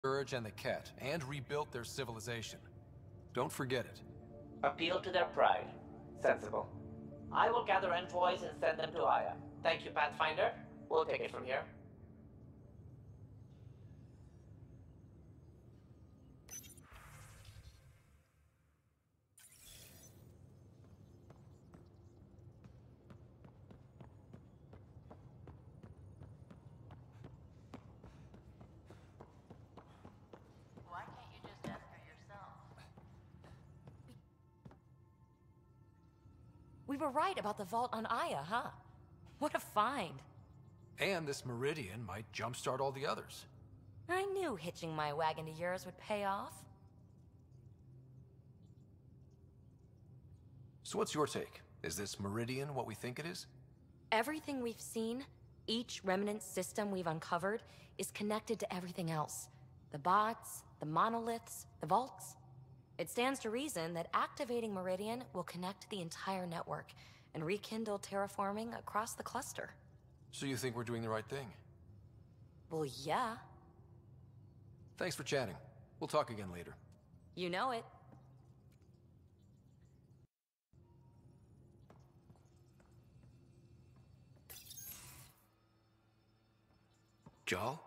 Urge and the Ket, and rebuilt their civilization. Don't forget it. Appeal to their pride. Sensible. I will gather envoys and send them to Aya. Thank you, Pathfinder. We'll take it from here. Why can't you just ask her yourself? We were right about the vault on Aya, huh? What a find. And this meridian might jumpstart all the others. I knew hitching my wagon to yours would pay off. So what's your take? Is this meridian what we think it is? Everything we've seen, each remnant system we've uncovered, is connected to everything else. The bots, the monoliths, the vaults. It stands to reason that activating Meridian will connect the entire network and rekindle terraforming across the cluster. So you think we're doing the right thing? Well, yeah. Thanks for chatting. We'll talk again later. You know it. Jal?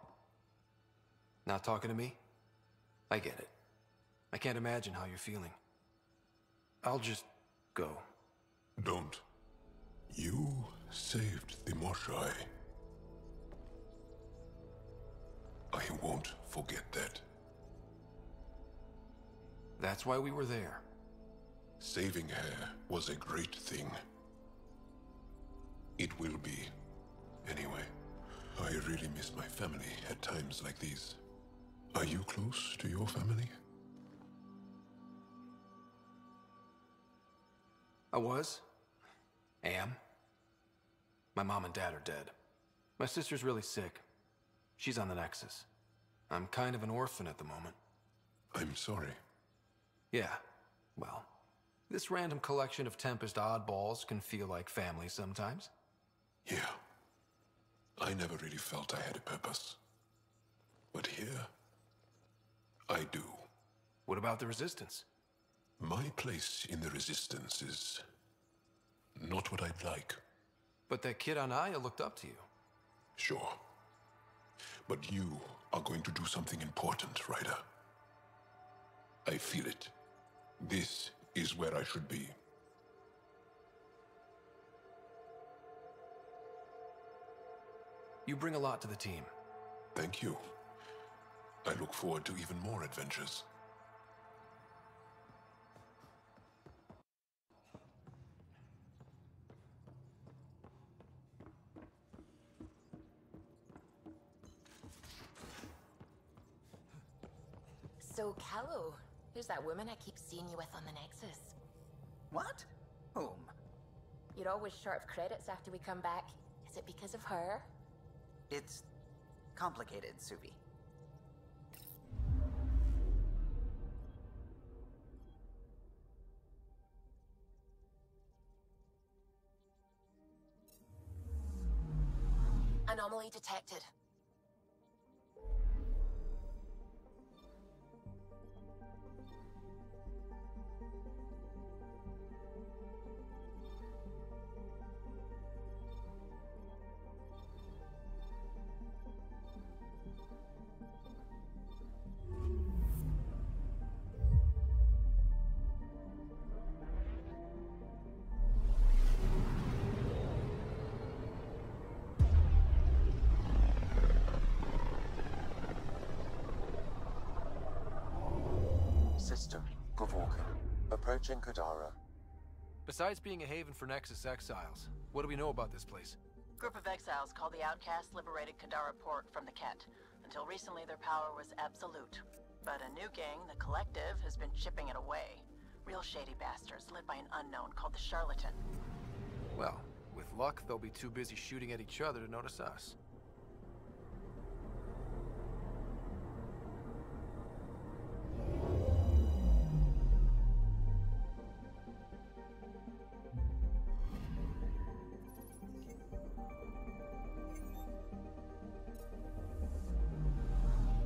Not talking to me? I get it. I can't imagine how you're feeling. I'll just go. Don't. You saved the Moshai. I won't forget that. That's why we were there. Saving her was a great thing. It will be. Anyway, I really miss my family at times like these. Are you close to your family? I was. Am. My mom and dad are dead. My sister's really sick. She's on the Nexus. I'm kind of an orphan at the moment. I'm sorry. Yeah, well, this random collection of Tempest oddballs can feel like family sometimes. Yeah. I never really felt I had a purpose. But here, I do. What about the Resistance? My place in the Resistance is not what I'd like. But that kid on Aya looked up to you. Sure. But you are going to do something important, Ryder. I feel it. This is where I should be. You bring a lot to the team. Thank you. I look forward to even more adventures. So, Callow, who's that woman I keep seeing you with on the Nexus? What? Whom? You're always short of credits after we come back. Is it because of her? It's complicated, Suvi. Anomaly detected. System provoking. Approaching Kadara. Besides being a haven for Nexus exiles, what do we know about this place? Group of exiles called the Outcasts liberated Kadara Port from the Ket. Until recently, their power was absolute. But a new gang, the Collective, has been chipping it away. Real shady bastards led by an unknown called the Charlatan. Well, with luck, they'll be too busy shooting at each other to notice us.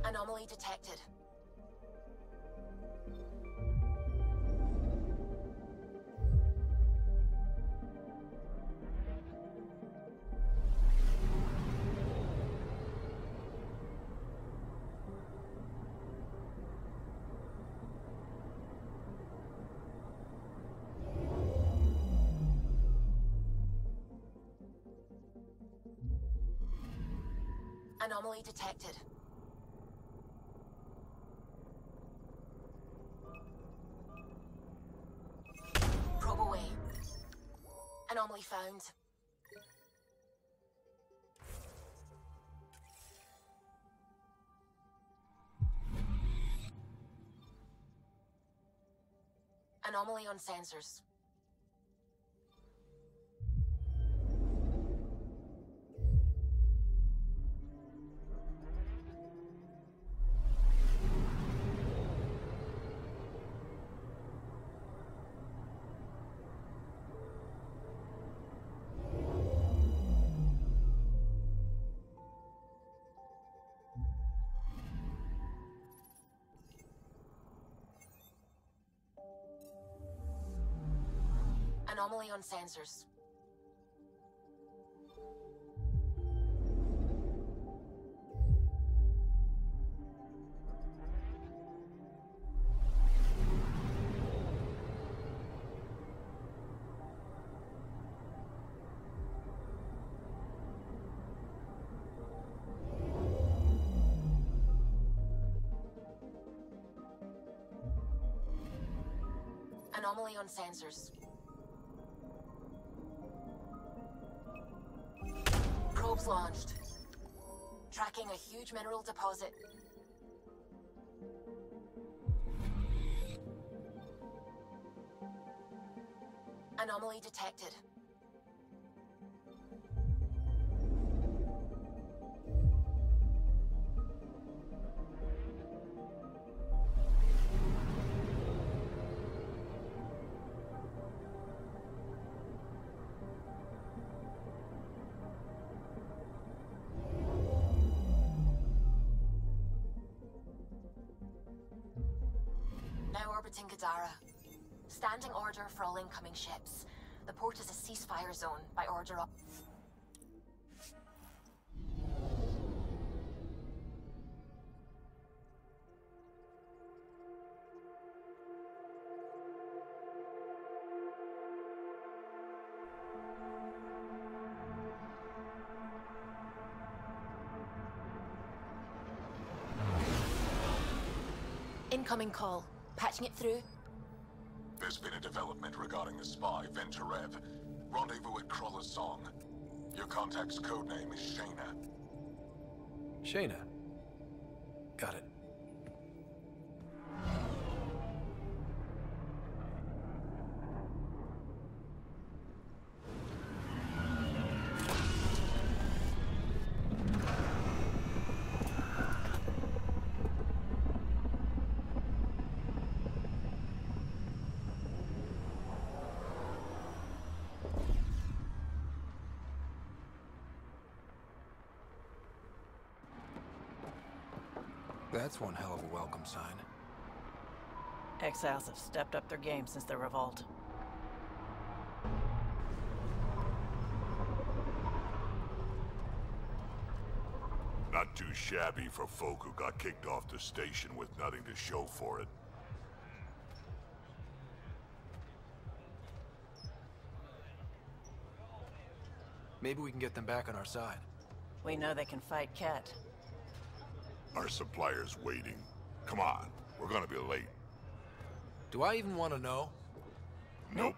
Anomaly detected. Anomaly detected. Probe away. Anomaly found. Anomaly on sensors. Anomaly on sensors. Anomaly on sensors. Probes launched. Tracking a huge mineral deposit. Anomaly detected. Now orbiting Kadara. Standing order for all incoming ships. The port is a ceasefire zone by order up. Incoming call. Patching it through. There's been a development regarding the spy, Venturev. Rendezvous at Crawler's Song. Your contact's codename is Shayna. Shayna. Got it. That's one hell of a welcome sign. Exiles have stepped up their game since the revolt. Not too shabby for folk who got kicked off the station with nothing to show for it. Maybe we can get them back on our side. We know they can fight Ket. Our supplier's waiting. Come on, we're gonna be late. Do I even want to know? Nope.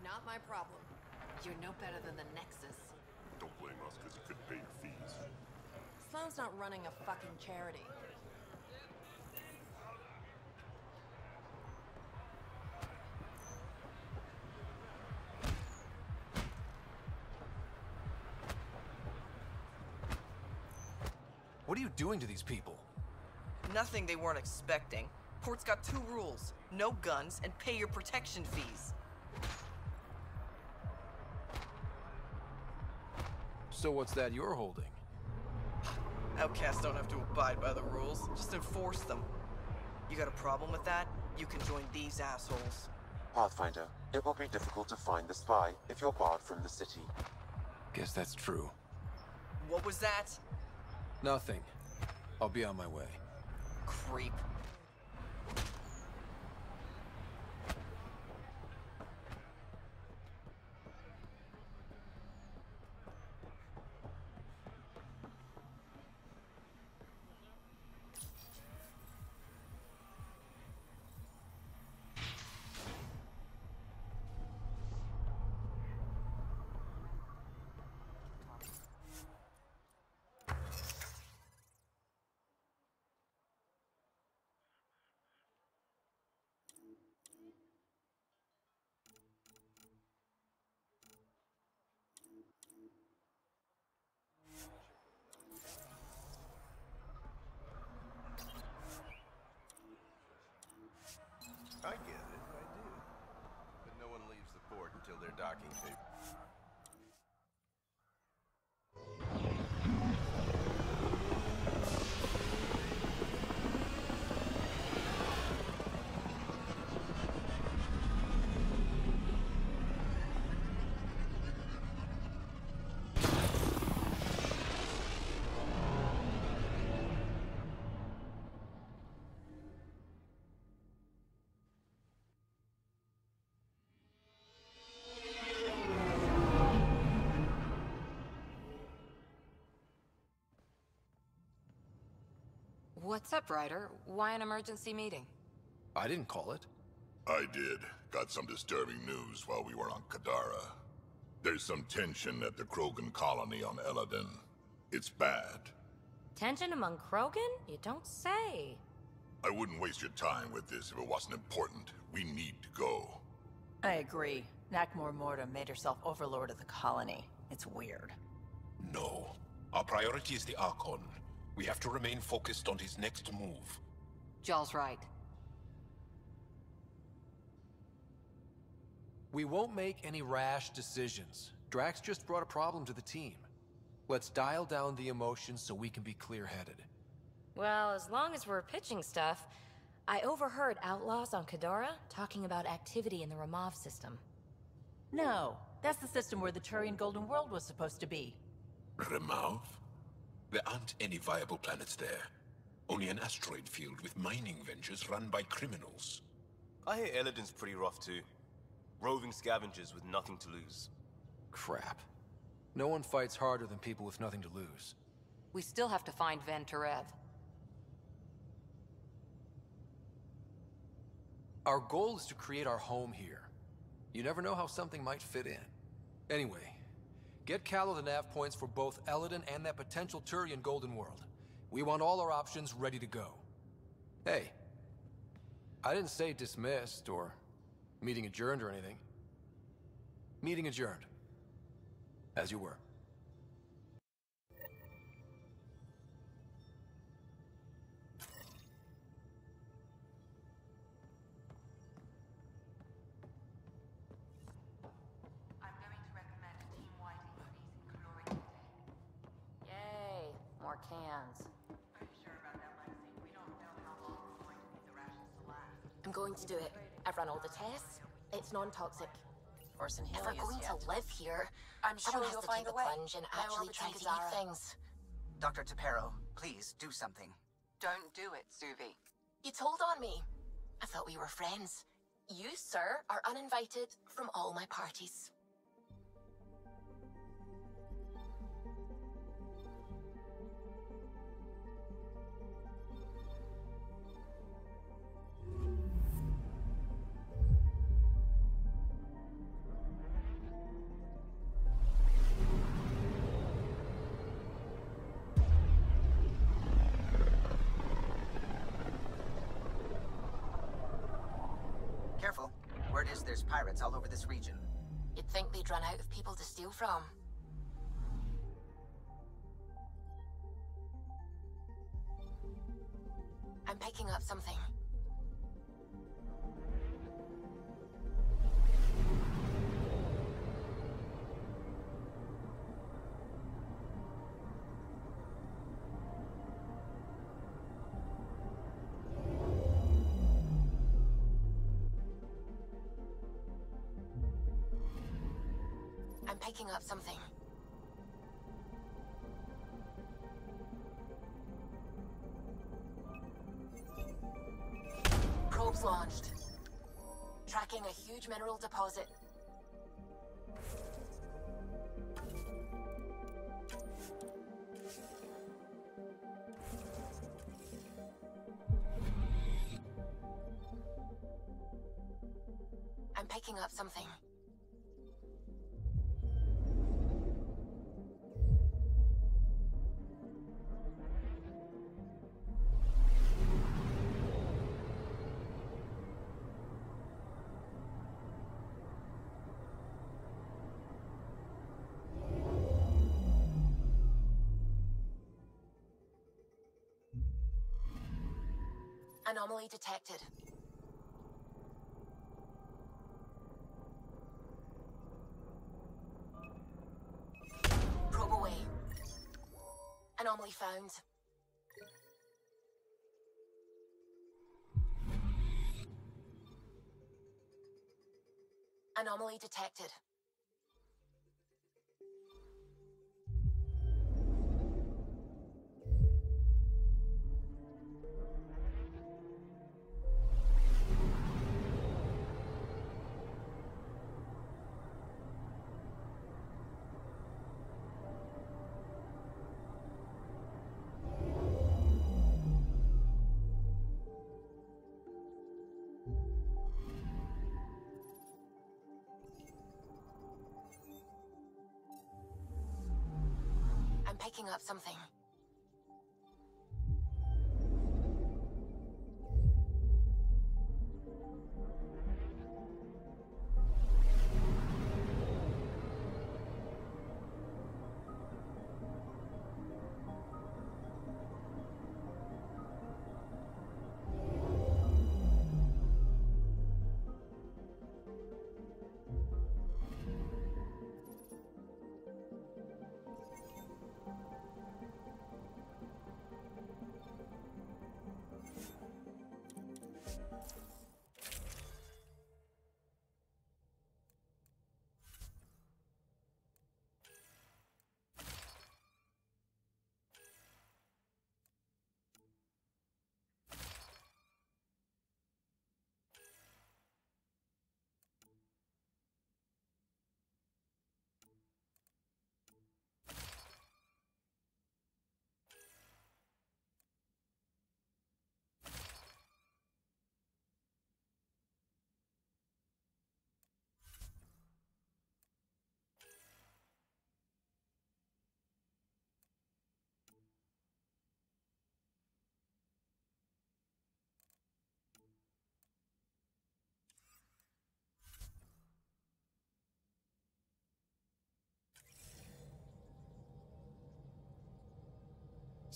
Not my problem. You're no better than the Nexus. Don't blame us because you couldn't pay your fees. Sloan's not running a fucking charity. What are you doing to these people? Nothing they weren't expecting. Port's got 2 rules. No guns, and pay your protection fees. So what's that you're holding? Outcasts don't have to abide by the rules, just enforce them. You got a problem with that? You can join these assholes. Pathfinder, it will be difficult to find the spy if you're barred from the city. Guess that's true. What was that? Nothing. I'll be on my way. Creep. I get it, I do. But no one leaves the port until their docking tape. What's up, Ryder? Why an emergency meeting? I didn't call it. I did. Got some disturbing news while we were on Kadara. There's some tension at the Krogan colony on Eladin. It's bad. Tension among Krogan? You don't say. I wouldn't waste your time with this if it wasn't important. We need to go. I agree. Nakmor Morta made herself overlord of the colony. It's weird. No. Our priority is the Archon. We have to remain focused on his next move. Jaw's right. We won't make any rash decisions. Drax just brought a problem to the team. Let's dial down the emotions so we can be clear-headed. Well, as long as we're pitching stuff, I overheard outlaws on Kadara talking about activity in the Ramov system. No, that's the system where the Turian Golden World was supposed to be. Remov? There aren't any viable planets there. Only an asteroid field with mining ventures run by criminals. I hear Eladin's pretty rough too. Roving scavengers with nothing to lose. Crap. No one fights harder than people with nothing to lose. We still have to find Van Terev. Our goal is to create our home here. You never know how something might fit in. Anyway, get Callow the nav points for both Eladin and that potential Turian Golden World. We want all our options ready to go. Hey, I didn't say dismissed or meeting adjourned or anything. Meeting adjourned. As you were. Yay, more cans. I'm going to do it. I've run all the tests. It's non-toxic. Orson If we're Helios going yet. to live here, I'm sure someone has you'll to find take a the way. plunge and My actually orbits try in to eat Zara. things. Dr. Tapero, please do something. Don't do it, Suvi. You told on me. I thought we were friends. You, sir, are uninvited from all my parties. Careful. Word is there's pirates all over this region. You'd think they'd run out of people to steal from. up something. I'm picking up something. Probes launched. Tracking a huge mineral deposit. I'm picking up something. Anomaly detected. Probe away. Anomaly found. Anomaly detected. I'm picking up something.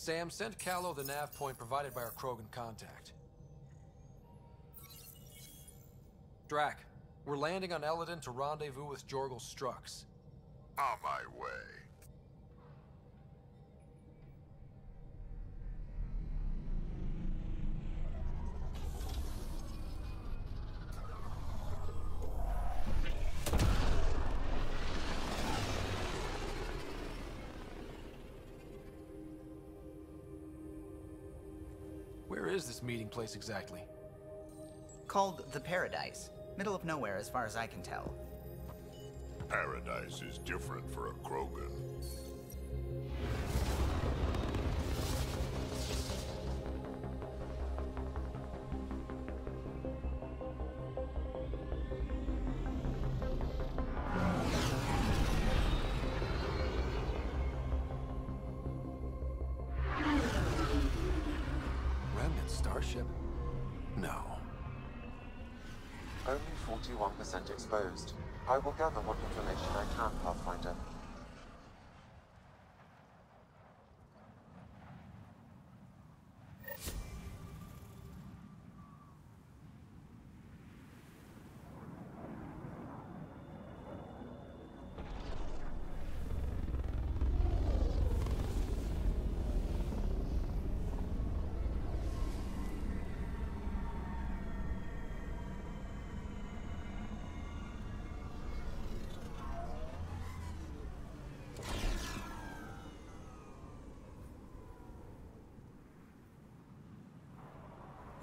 Sam, send Callow the nav point provided by our Krogan contact. Drac, we're landing on Eladon to rendezvous with Jorgal's Strux. On my way. Where is this meeting place exactly? Called the Paradise. Middle of nowhere as far as I can tell. Paradise is different for a Krogan. Remnant starship? No. Only 41% exposed. I will gather what information I can, Pathfinder.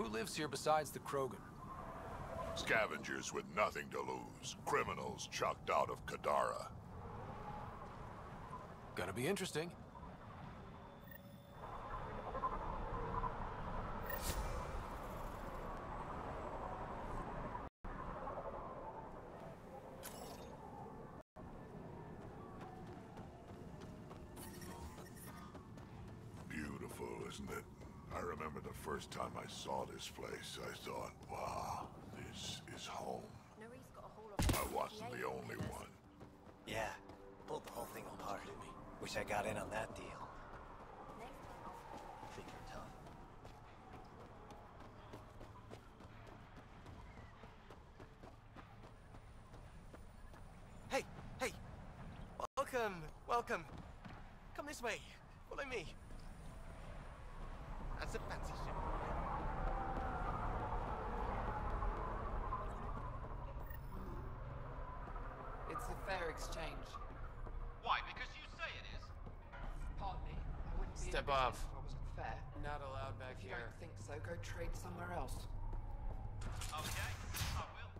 Who lives here besides the Krogan? Scavengers with nothing to lose. Criminals chucked out of Kadara. Gonna be interesting. Beautiful, isn't it? I remember the first time I saw this place, I thought, wow, this is home. I wasn't the only one. Yeah, pulled the whole thing apart. Wish I got in on that deal. Figure tough. Hey, hey! Welcome, welcome. Come this way. Follow me. That's a fancy ship. It's a fair exchange. Why? Because you say it is? Pardon me. I wouldn't be Step in business off. if I wasn't fair. Not allowed back If you here. don't think so, go trade somewhere else. Okay, I will.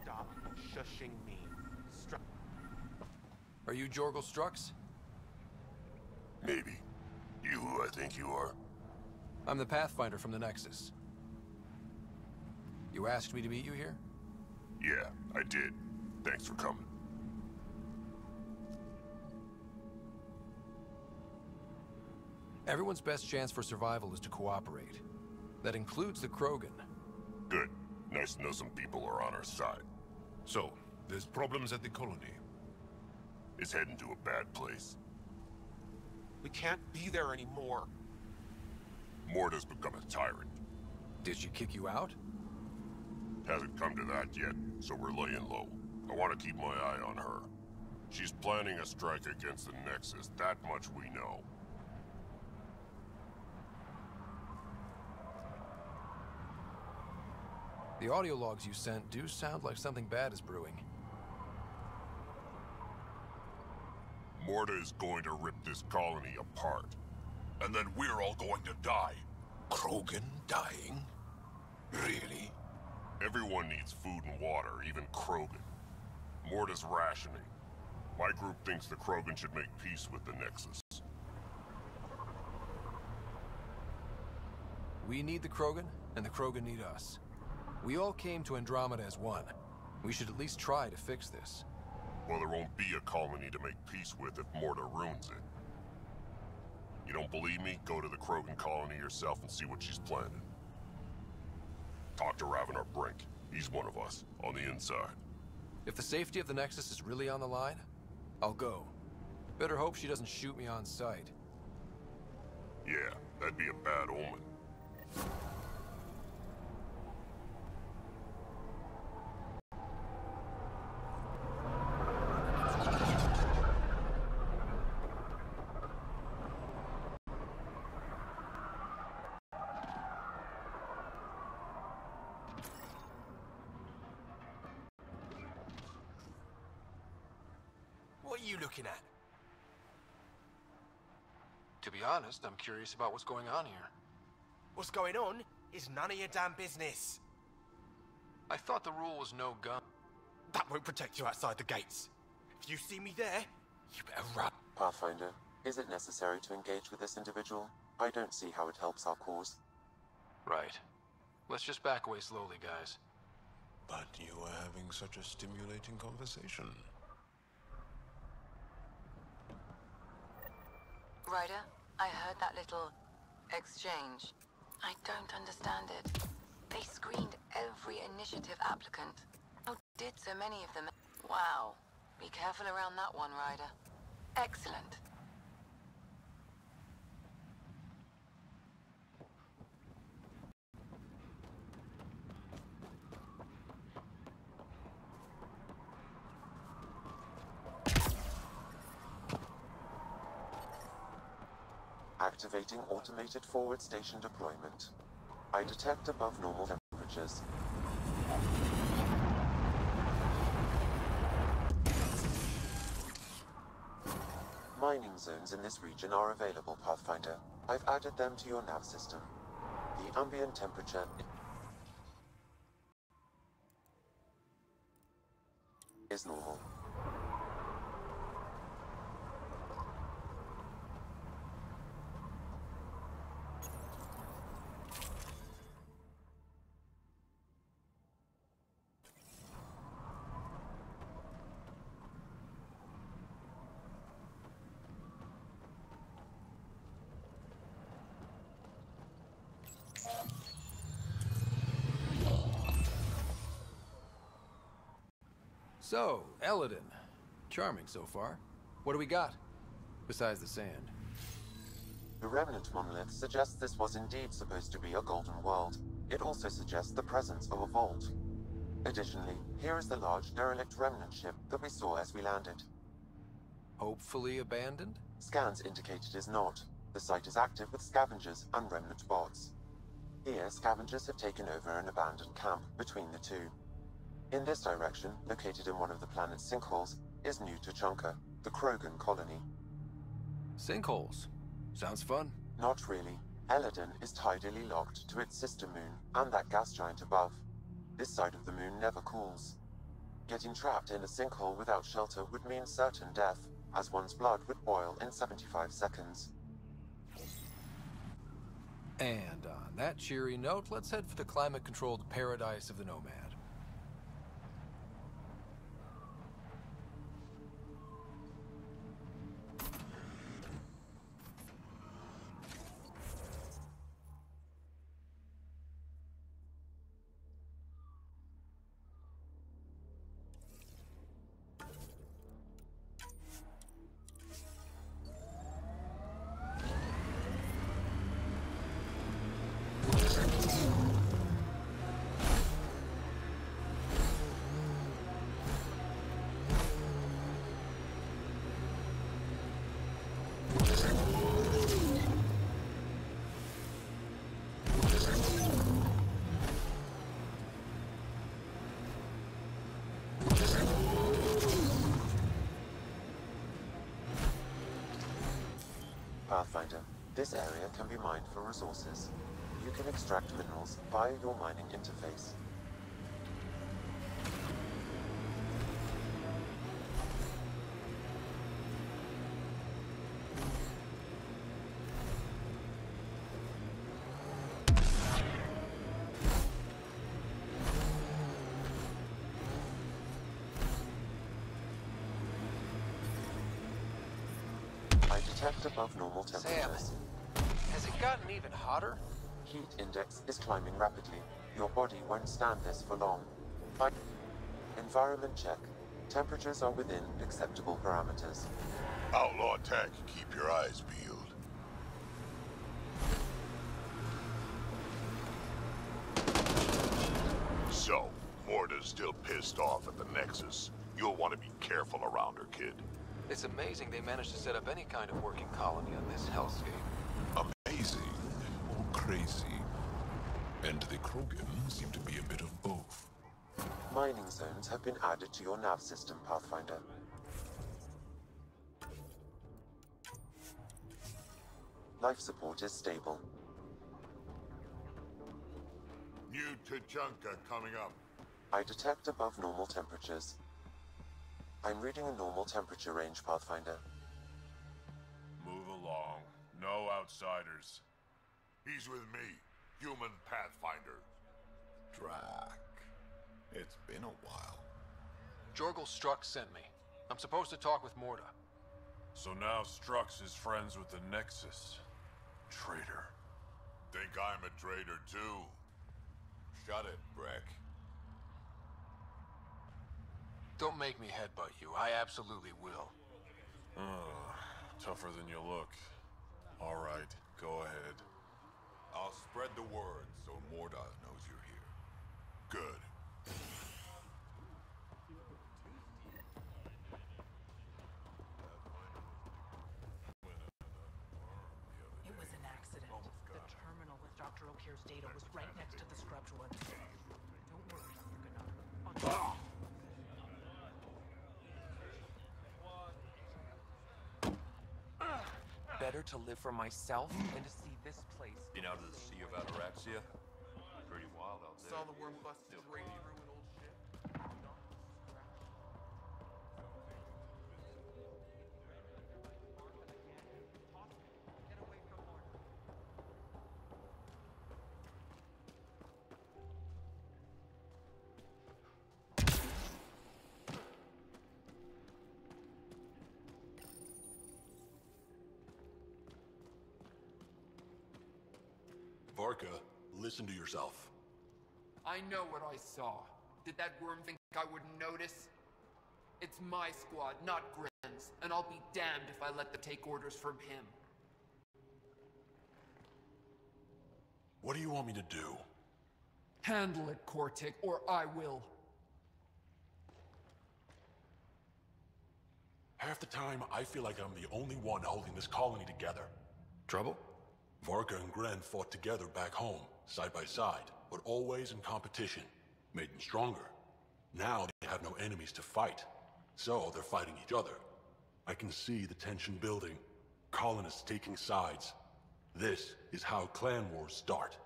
Stop shushing me. Are you Jorgel Strux? Maybe. You who I think you are? I'm the Pathfinder from the Nexus. You asked me to meet you here? Yeah, I did. Thanks for coming. Everyone's best chance for survival is to cooperate. That includes the Krogan. Good. Nice to know some people are on our side. So, there's problems at the colony. It's heading to a bad place. We can't be there anymore. Morta's become a tyrant. Did she kick you out? Hasn't come to that yet, so we're laying low. I want to keep my eye on her. She's planning a strike against the Nexus, that much we know. The audio logs you sent do sound like something bad is brewing. Morta is going to rip this colony apart. And then we're all going to die. Krogan dying? Really? Everyone needs food and water, even Krogan. Morta's rationing. My group thinks the Krogan should make peace with the Nexus. We need the Krogan, and the Krogan need us. We all came to Andromeda as one. We should at least try to fix this. Well, there won't be a colony to make peace with if Morta ruins it. You don't believe me? Go to the Krogan colony yourself and see what she's planning. Talk to Ravenar Brink. He's one of us, on the inside. If the safety of the Nexus is really on the line, I'll go. Better hope she doesn't shoot me on sight. Yeah, that'd be a bad omen. What are you looking at? To be honest, I'm curious about what's going on here. What's going on is none of your damn business. I thought the rule was no gun. That won't protect you outside the gates. If you see me there, you better run. Pathfinder, is it necessary to engage with this individual? I don't see how it helps our cause. Right. Let's just back away slowly, guys. But you were having such a stimulating conversation. Ryder, I heard that little exchange. I don't understand it. They screened every initiative applicant. How did so many of them? Wow. Be careful around that one, Ryder. Excellent. Activating automated forward station deployment. I detect above normal temperatures. Mining zones in this region are available, Pathfinder. I've added them to your nav system. The ambient temperature is normal. So, Eladin. Charming so far. What do we got? Besides the sand. The remnant monolith suggests this was indeed supposed to be a golden world. It also suggests the presence of a vault. Additionally, here is the large derelict remnant ship that we saw as we landed. Hopefully abandoned? Scans indicate it is not. The site is active with scavengers and remnant bots. Here, scavengers have taken over an abandoned camp between the two. In this direction, located in one of the planet's sinkholes, is New Tuchanka, the Krogan colony. Sinkholes? Sounds fun. Not really. Eladin is tidally locked to its sister moon and that gas giant above. This side of the moon never cools. Getting trapped in a sinkhole without shelter would mean certain death, as one's blood would boil in 75 seconds. And on that cheery note, let's head for the climate-controlled paradise of the Nomad. Pathfinder, this area can be mined for resources. You can extract minerals via your mining interface. Detect above normal temperatures. Sam, has it gotten even hotter? Heat index is climbing rapidly. Your body won't stand this for long. Environment check. Temperatures are within acceptable parameters. Outlaw tech, keep your eyes peeled. So, Morta's still pissed off at the Nexus. You'll want to be careful around her, kid. It's amazing they managed to set up any kind of working colony on this hellscape. Amazing or crazy. And the Krogan seem to be a bit of both. Mining zones have been added to your nav system, Pathfinder. Life support is stable. New Tuchanka coming up. I detect above normal temperatures. I'm reading a normal temperature range, Pathfinder. Move along. No outsiders. He's with me, human Pathfinder. Drac. It's been a while. Jorgel Strux sent me. I'm supposed to talk with Morta. So now Strux is friends with the Nexus. Traitor. Think I'm a traitor too? Shut it, Breck. Don't make me headbutt you. I absolutely will. Tougher than you look. All right, go ahead. I'll spread the word so Morda knows you're here. Good. It was an accident. The terminal with Dr. O'Keefe's data was right next to the scrubbed one. Don't worry, Dr. Gunnar. I'll... better to live for myself and to see this place. Been out to the Sea of Ataraxia? Pretty wild out there. Saw the worm bust through ruin old ship. Varka, listen to yourself. I know what I saw. Did that worm think I wouldn't notice? It's my squad, not Gren's, and I'll be damned if I let them take orders from him. What do you want me to do? Handle it, Cortic, or I will. Half the time, I feel like I'm the only one holding this colony together. Trouble? Varka and Gren fought together back home, side by side, but always in competition. Made them stronger. Now they have no enemies to fight, so they're fighting each other. I can see the tension building, colonists taking sides. This is how clan wars start.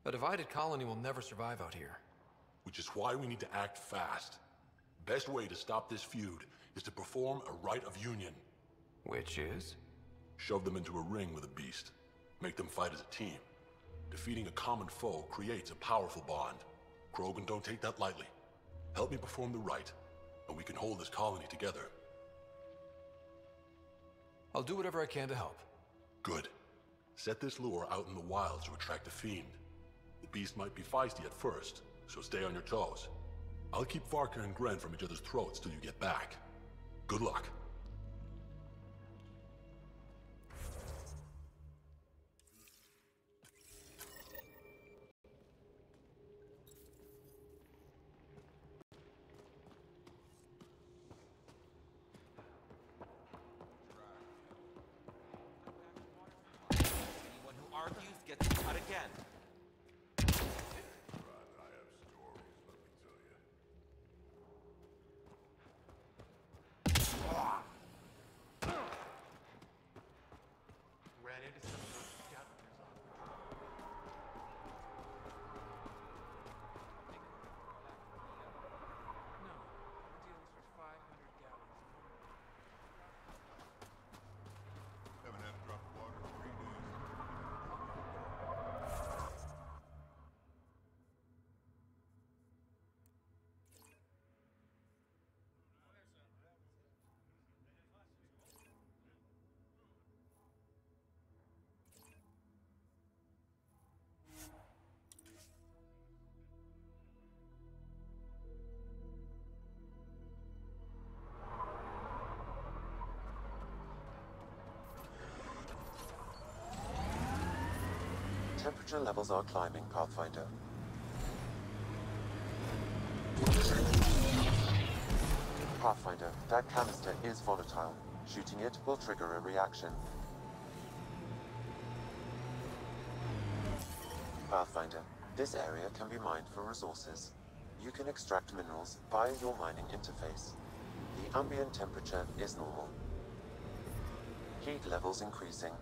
A divided colony will never survive out here. Which is why we need to act fast. Best way to stop this feud is to perform a rite of union. Which is? Shove them into a ring with a beast. Make them fight as a team. Defeating a common foe creates a powerful bond. Krogan don't take that lightly. Help me perform the rite, and we can hold this colony together. I'll do whatever I can to help. Good. Set this lure out in the wilds to attract the fiend. The beast might be feisty at first, so stay on your toes. I'll keep Varka and Gren from each other's throats till you get back. Good luck. Anyone who argues gets cut again. Ran into some of those scavengers on No, the deal was for 500 gallons. Haven't had a drop of water in 3 days. Temperature levels are climbing, Pathfinder. Pathfinder, that canister is volatile. Shooting it will trigger a reaction. Pathfinder, this area can be mined for resources. You can extract minerals via your mining interface. The ambient temperature is normal. Heat levels increasing.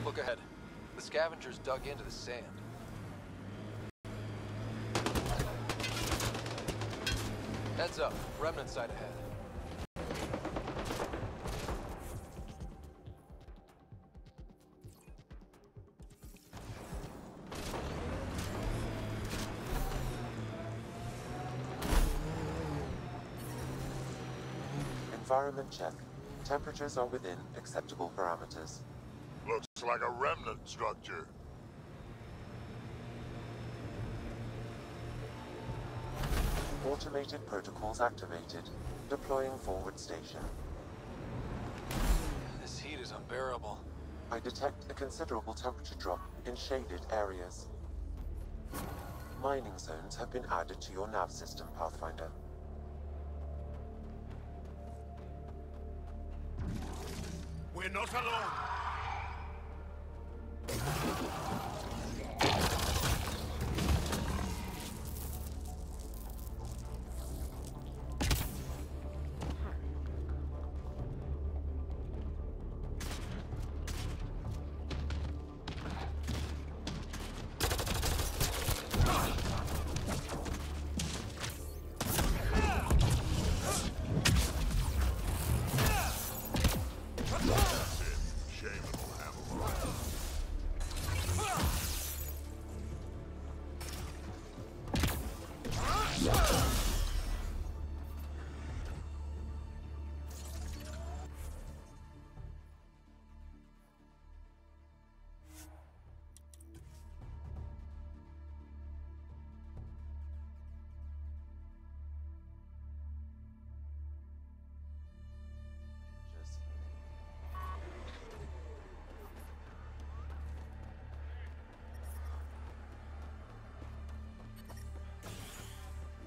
Look ahead. The scavengers dug into the sand. Heads up. Remnant site ahead. Environment check. Temperatures are within acceptable parameters. Looks like a remnant structure. Automated protocols activated. Deploying forward station. This heat is unbearable. I detect a considerable temperature drop in shaded areas. Mining zones have been added to your nav system, Pathfinder. Leave us alone!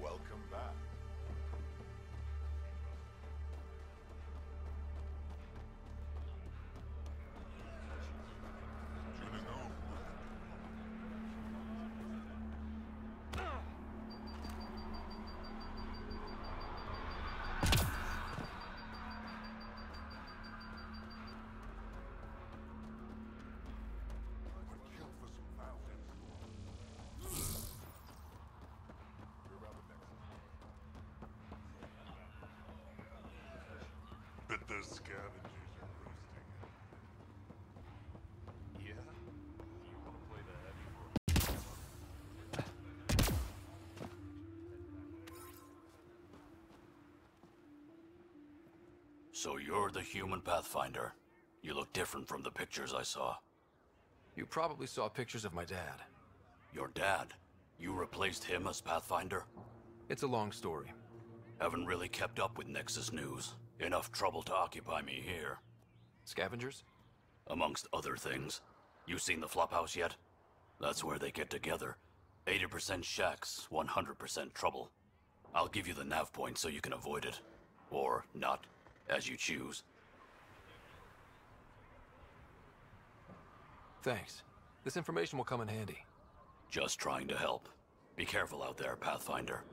Welcome back. But those scavengers are roasting. Yeah? You want to play the heavy So you're the human Pathfinder. You look different from the pictures I saw. You probably saw pictures of my dad. Your dad? You replaced him as Pathfinder? It's a long story. Haven't really kept up with Nexus news. Enough trouble to occupy me here. Scavengers? Amongst other things. You seen the Flophouse yet? That's where they get together. 80% shacks, 100% trouble. I'll give you the nav point so you can avoid it. Or not, as you choose. Thanks. This information will come in handy. Just trying to help. Be careful out there, Pathfinder.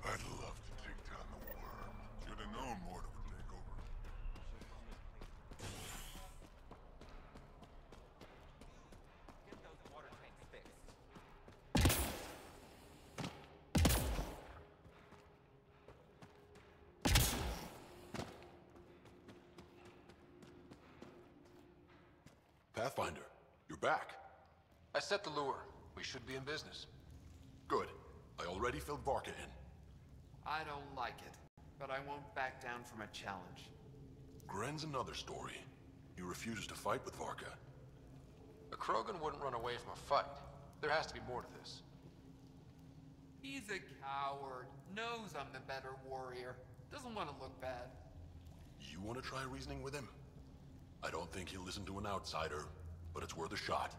I'd love to take down the worm. Should have known Morta would take over. Get those water tanks fixed. Pathfinder, you're back. I set the lure. We should be in business. Good. I already filled Varka in. I don't like it, but I won't back down from a challenge. Gren's another story. He refuses to fight with Varka. A Krogan wouldn't run away from a fight. There has to be more to this. He's a coward. Knows I'm the better warrior. Doesn't want to look bad. You want to try reasoning with him? I don't think he'll listen to an outsider, but it's worth a shot.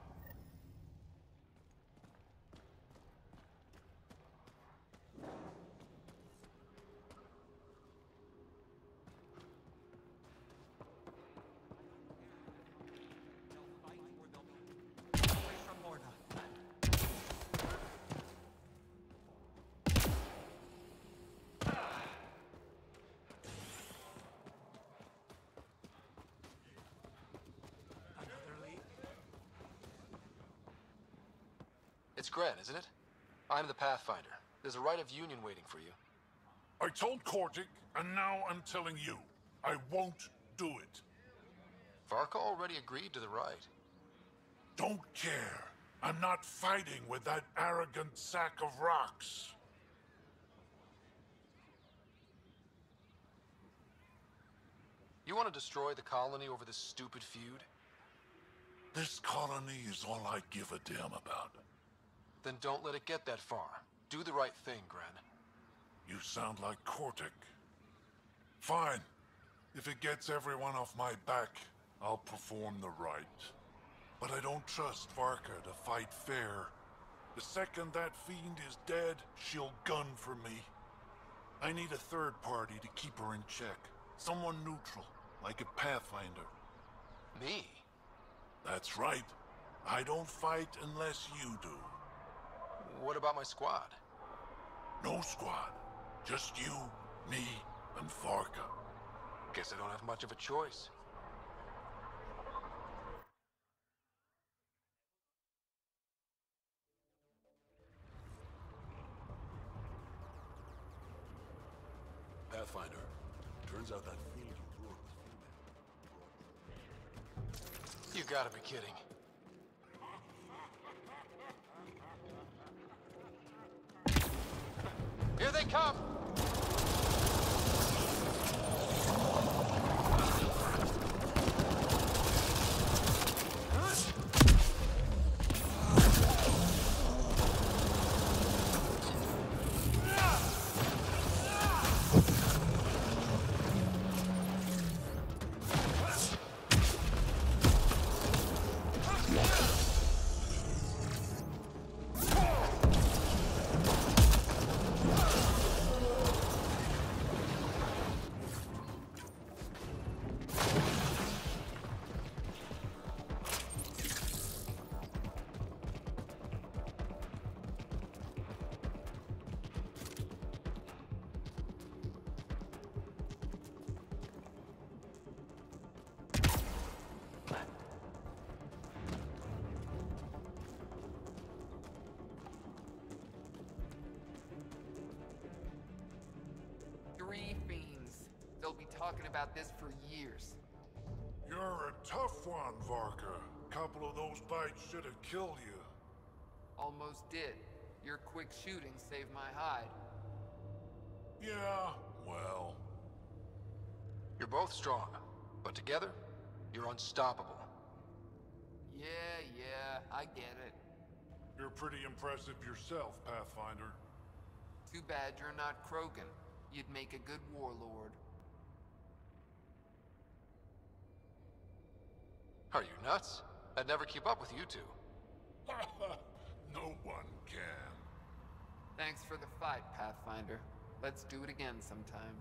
It's Gren, isn't it? I'm the Pathfinder. There's a right of union waiting for you. I told Kortic, and now I'm telling you. I won't do it. Varka already agreed to the right. Don't care. I'm not fighting with that arrogant sack of rocks. You want to destroy the colony over this stupid feud? This colony is all I give a damn about. Then don't let it get that far. Do the right thing, Gren. You sound like Kortic. Fine. If it gets everyone off my back, I'll perform the right. But I don't trust Varka to fight fair. The second that fiend is dead, she'll gun for me. I need a third party to keep her in check. Someone neutral, like a Pathfinder. Me? That's right. I don't fight unless you do. What about my squad? No squad. Just you, me, and Varka. Guess I don't have much of a choice. Pathfinder. Turns out that fiend you brought was female. You gotta be kidding. Here they come! They'll be talking about this for years. You're a tough one, Varka. Couple of those bites should have killed you. Almost did. Your quick shooting saved my hide. Yeah, well... You're both strong, but together, you're unstoppable. Yeah, I get it. You're pretty impressive yourself, Pathfinder. Too bad you're not Krogan. You'd make a good warlord. Are you nuts? I'd never keep up with you two. No one can. Thanks for the fight, Pathfinder. Let's do it again sometime.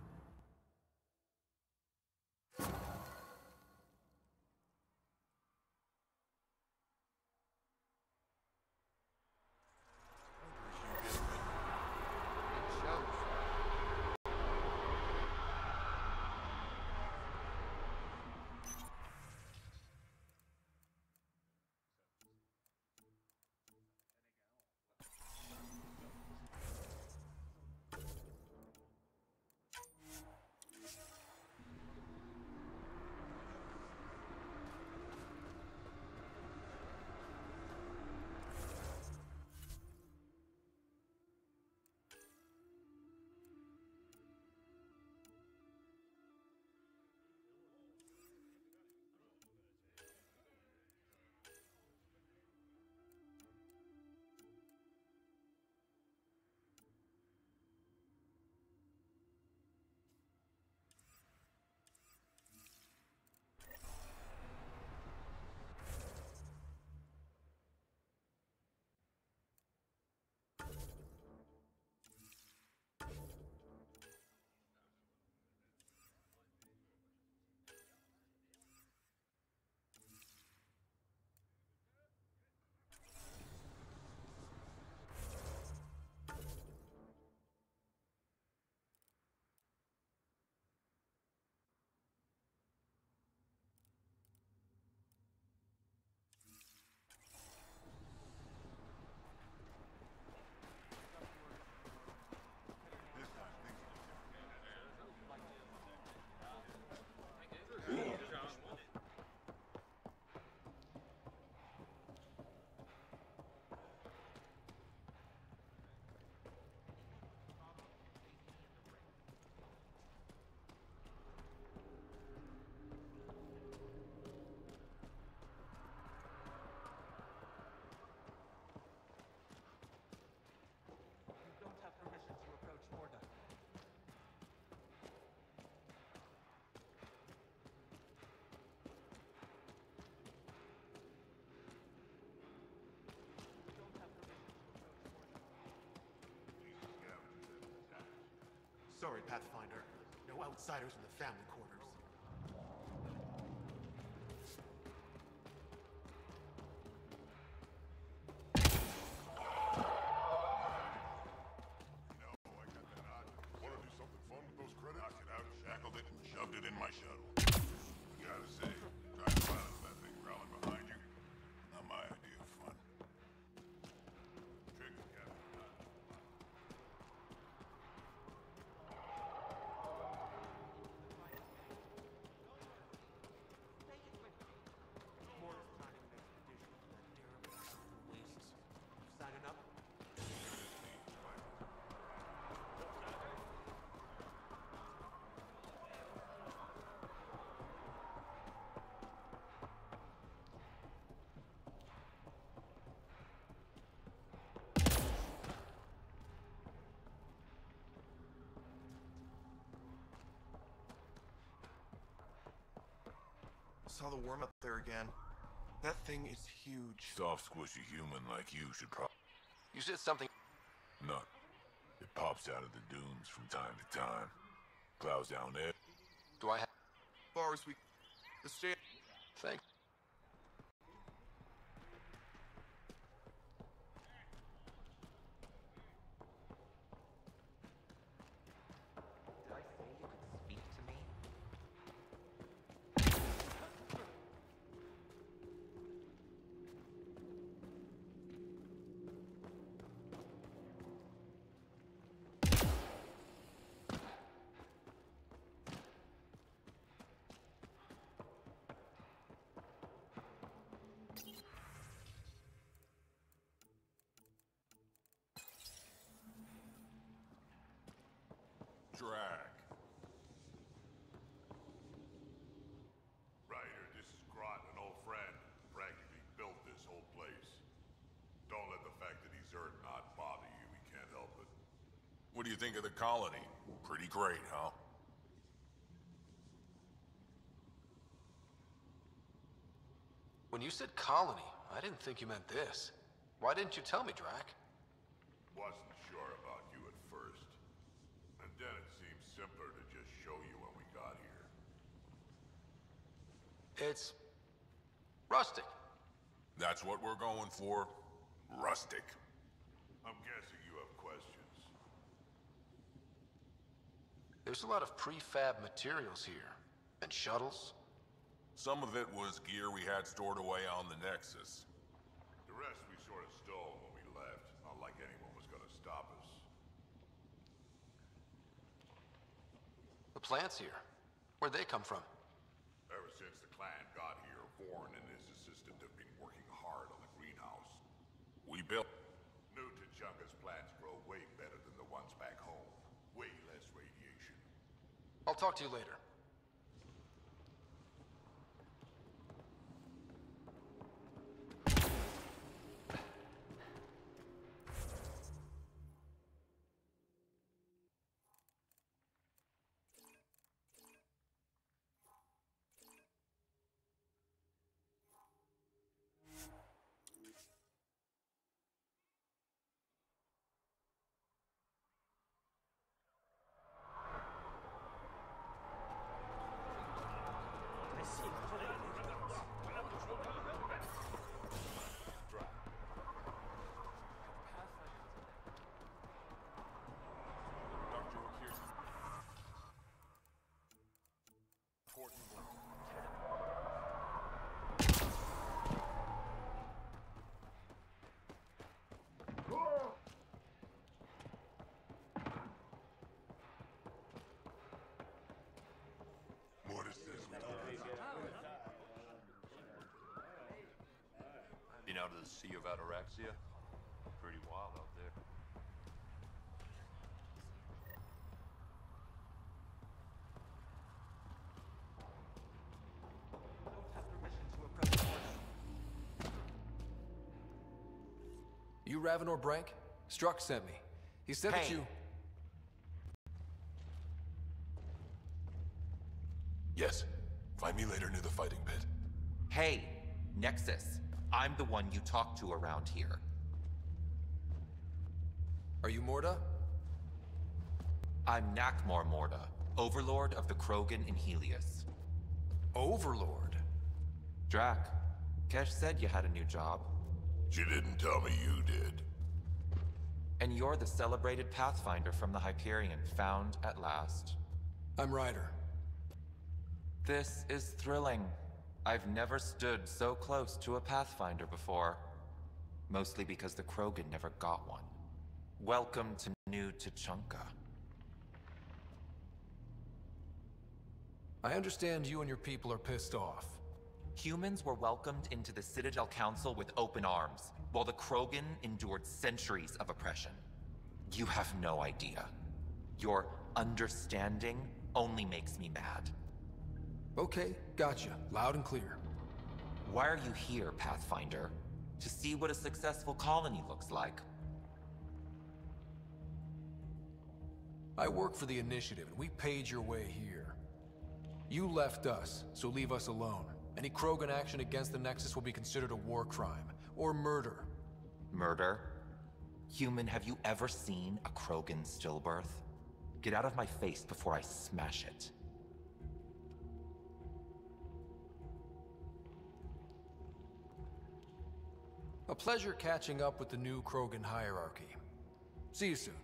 Sorry, Pathfinder. No outsiders in the family quarters. Want to do something fun with those credits? Knocked it out, shackled it, and shoved it in my shuttle. Gotta say, driving around with that thing growling behind you, not my idea of fun. Tricky, Captain. Signing up? Saw the worm up there again. That thing is huge. Soft, squishy human like you should probably... You said something... Nut. It pops out of the dunes from time to time. Clouds down there. Do I have... As far as we... The stand... Thanks. Did I say you could speak to me? Drag. Ryder, this is Grot, an old friend. Practically built this whole place. Don't let the fact that he's Earth not bother you. He can't help it. What do you think of the colony? Pretty great, huh? When you said colony, I didn't think you meant this. Why didn't you tell me, Drac? Wasn't sure about you at first. And then it seemed simpler to just show you when we got here. It's... rustic. That's what we're going for. Rustic. I'm guessing you have questions. There's a lot of prefab materials here. And shuttles. Some of it was gear we had stored away on the Nexus. The rest we sort of stole when we left. Not like anyone was gonna stop us. The plants here. Where'd they come from? Ever since the clan got here, Vorn and his assistant have been working hard on the greenhouse. We built... New Tachanga's plants grow way better than the ones back home. Way less radiation. I'll talk to you later. Been out of the Sea of Ataraxia? Pretty wild out there. You Ravenor Brank? Struck sent me. He said that you... Yes. Find me later near the fighting pit. Hey, Nexus. I'm the one you talk to around here. Are you Morda? I'm Nakmor Morda, Overlord of the Krogan in Helios. Overlord? Drac, Kesh said you had a new job. She didn't tell me you did. And you're the celebrated Pathfinder from the Hyperion, found at last. I'm Ryder. This is thrilling. I've never stood so close to a Pathfinder before. Mostly because the Krogan never got one. Welcome to New Tuchanka. I understand you and your people are pissed off. Humans were welcomed into the Citadel Council with open arms, while the Krogan endured centuries of oppression. You have no idea. Your understanding only makes me mad. Okay, gotcha. Loud and clear. Why are you here, Pathfinder? To see what a successful colony looks like. I work for the Initiative, and we paid your way here. You left us, so leave us alone. Any Krogan action against the Nexus will be considered a war crime, or murder. Murder? Human, have you ever seen a Krogan stillbirth? Get out of my face before I smash it. A pleasure catching up with the new Krogan hierarchy. See you soon.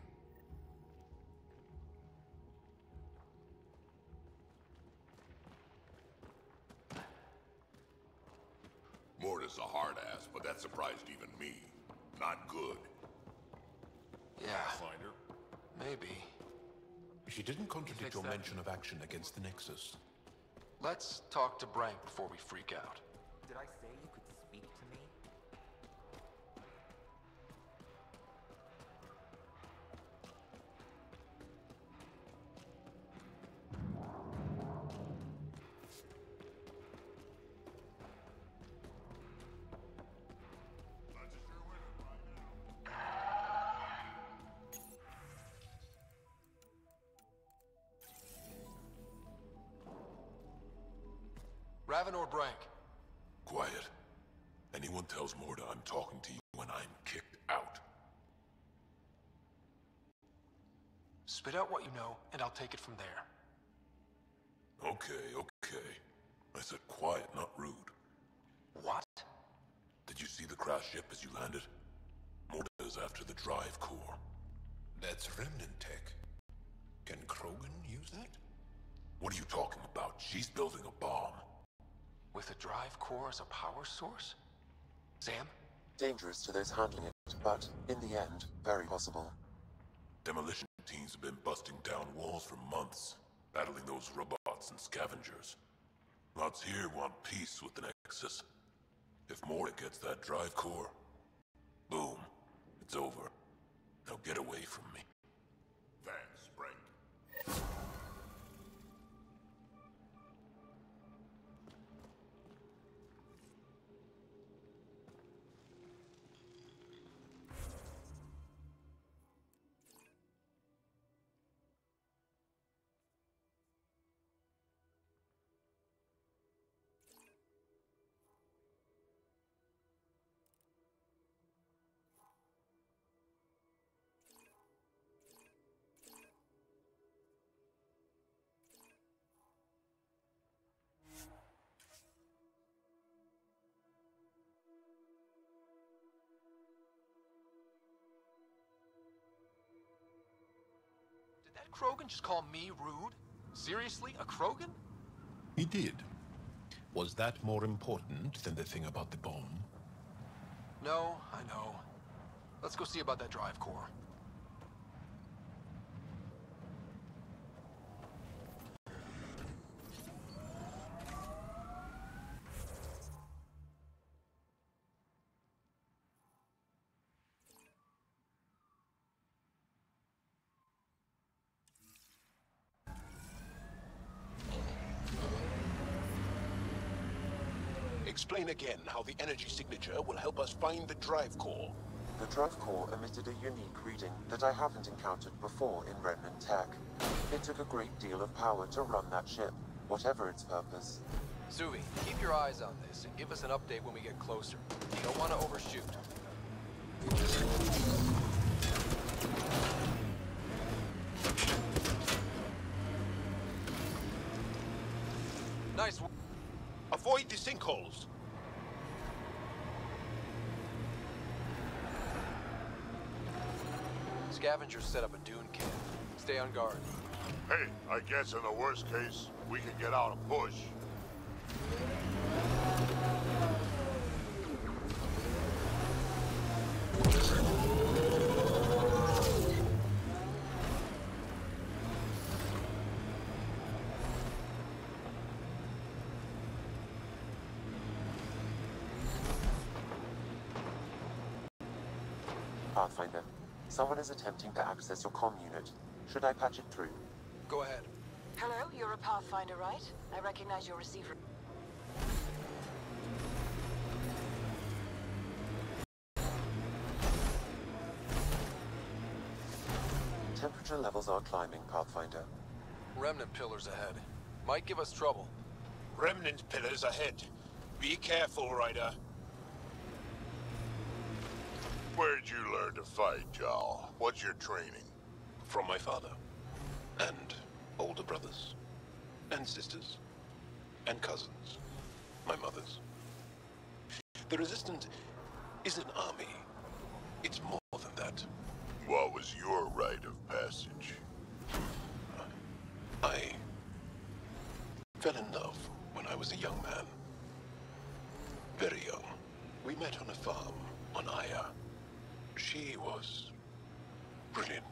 Morda's a hard ass, but that surprised even me. Not good. Yeah. Finder, Maybe. she didn't contradict your mention of action against the Nexus. Let's talk to Brank before we freak out. Did I say you could speak to me? Raven or Brank? Quiet. Anyone tells Morda I'm talking to you when I'm kicked out. Spit out what you know, and I'll take it from there. Okay. I said quiet, not rude. What? Did you see the crash ship as you landed? Morda is after the drive core. That's remnant tech. Can Krogan use that? What are you talking about? She's building a bomb. With a drive core as a power source? Sam? Dangerous to those handling it, but in the end, very possible. Demolition teams have been busting down walls for months, battling those robots and scavengers. Lots here want peace with the Nexus. If Morda gets that drive core, boom, it's over. Now get away from me. Thanks, Frank. Did that Krogan just call me rude? Seriously, a Krogan? He did. Was that more important than the thing about the bomb? No, I know. Let's go see about that drive core. Explain again how the energy signature will help us find the drive core. The drive core emitted a unique reading that I haven't encountered before in Remnant tech. It took a great deal of power to run that ship, whatever its purpose. Suvi, keep your eyes on this and give us an update when we get closer. You don't want to overshoot. Nice. Avoid the sinkholes. Scavengers set up a dune camp. Stay on guard. Hey, I guess in the worst case, we can get out and push. Pathfinder, someone is attempting to access your comm unit. Should I patch it through? Go ahead. Hello, you're a Pathfinder, right? I recognize your receiver. Temperature levels are climbing, Pathfinder. Remnant pillars ahead. Might give us trouble. Remnant pillars ahead. Be careful, Ryder. Where'd you learn to fight, Jarl? What's your training? From my father. And older brothers. And sisters. And cousins. My mother's. The Resistance is an army. It's more than that. What was your rite of passage? I fell in love when I was a young man. Very young. We met on a farm on Aya. She was brilliant.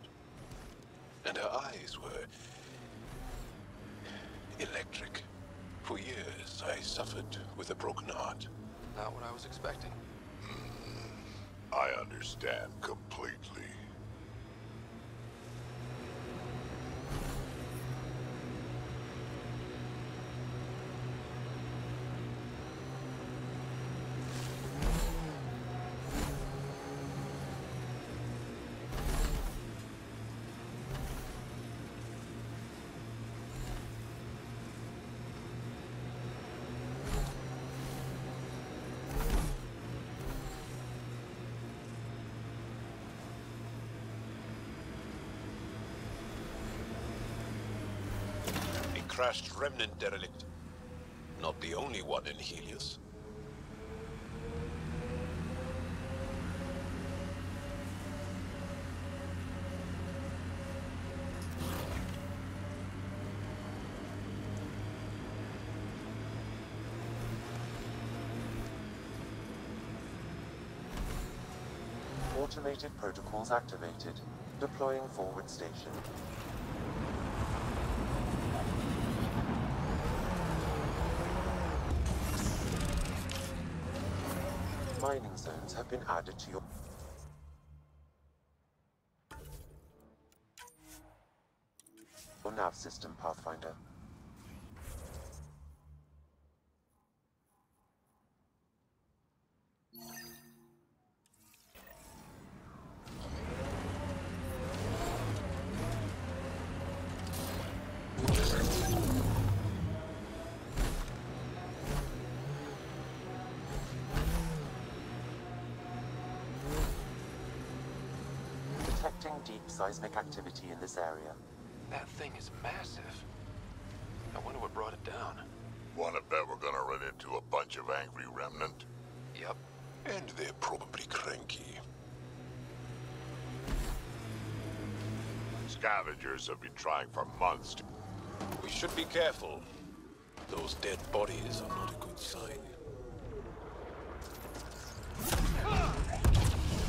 And her eyes were electric. For years, I suffered with a broken heart. Not what I was expecting. I understand completely. Crashed remnant derelict. Not the only one in Helios. Automated protocols activated. Deploying forward station. Mining zones have been added to your... nav system, Pathfinder. Detecting deep seismic activity in this area. That thing is massive. I wonder what brought it down. Wanna bet we're gonna run into a bunch of angry remnant? Yep. And they're probably cranky. Scavengers have been trying for months to... We should be careful. Those dead bodies are not a good sign.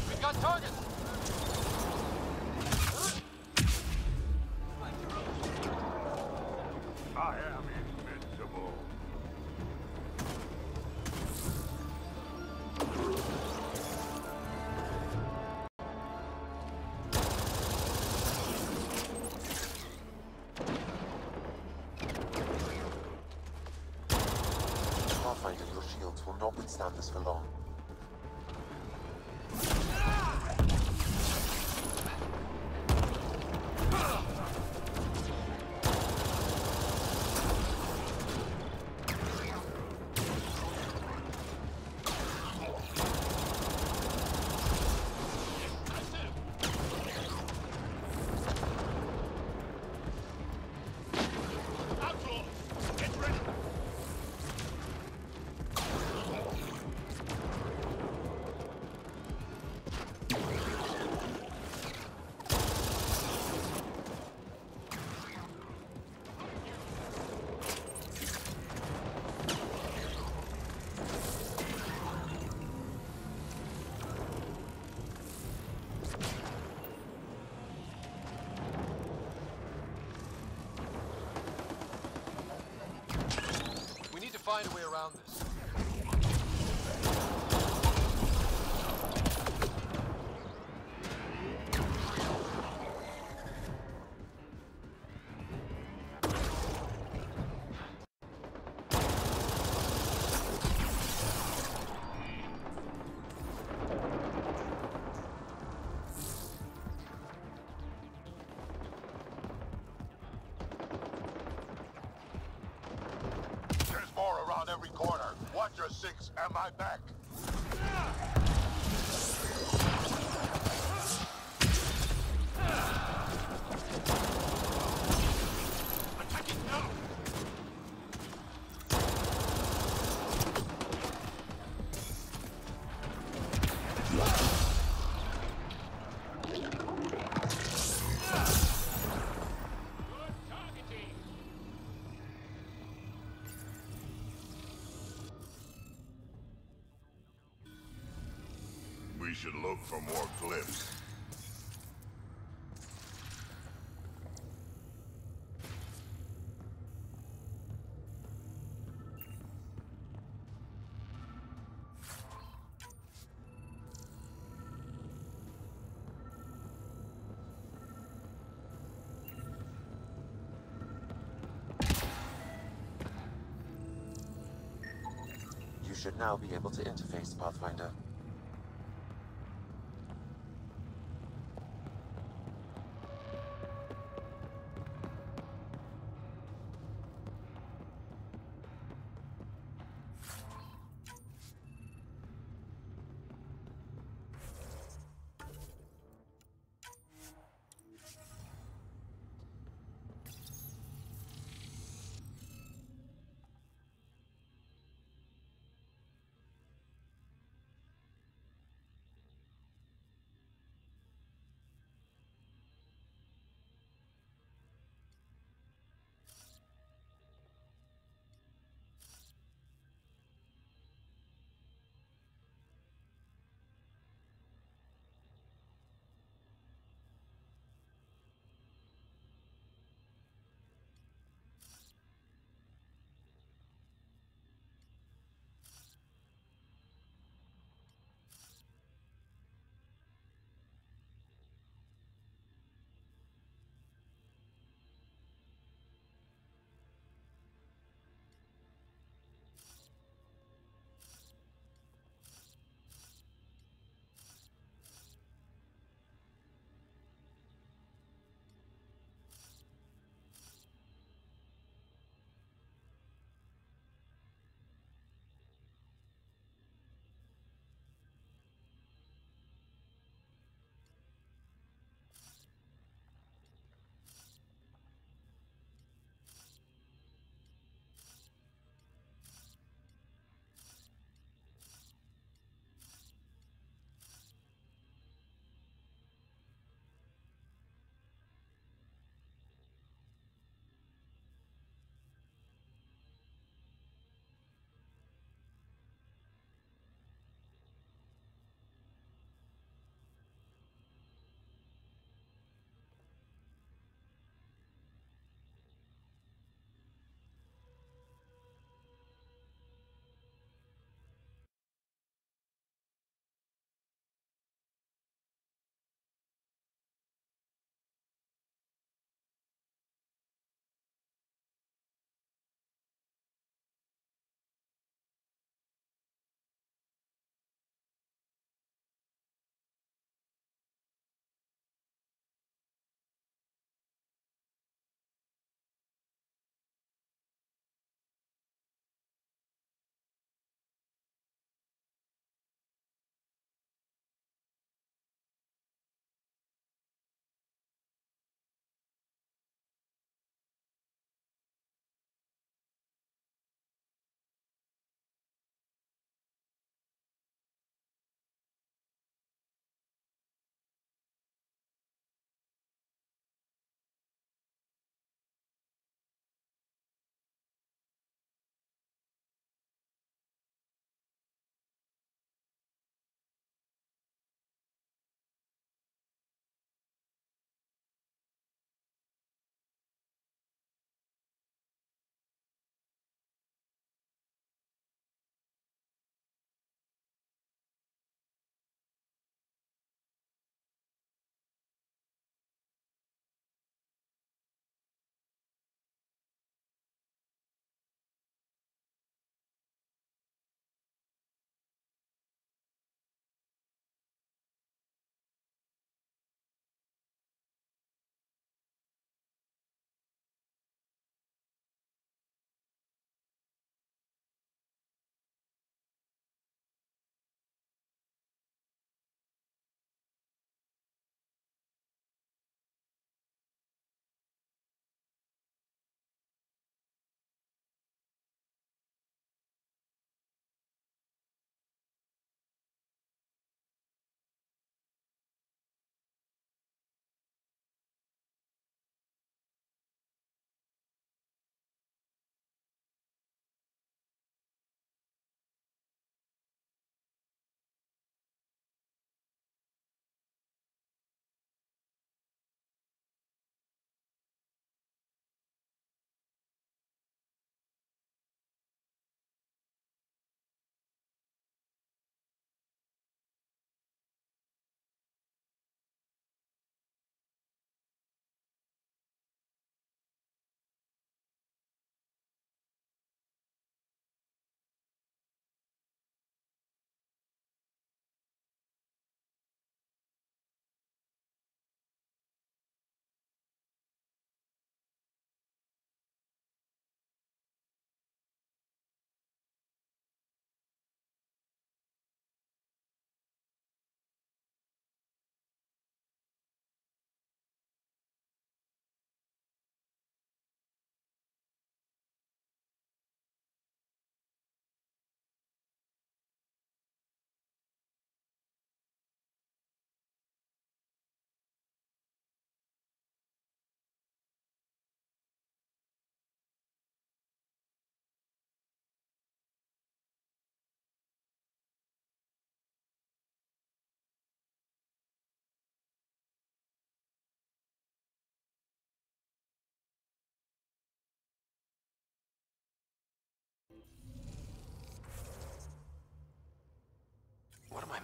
We've got targets! I am invincible. Pathfinder, your shields will not withstand this for long. find a way around this. There's more around every corner. Watch your six and my back. Attacking now! We should look for more glyphs. You should now be able to interface, Pathfinder.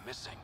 missing.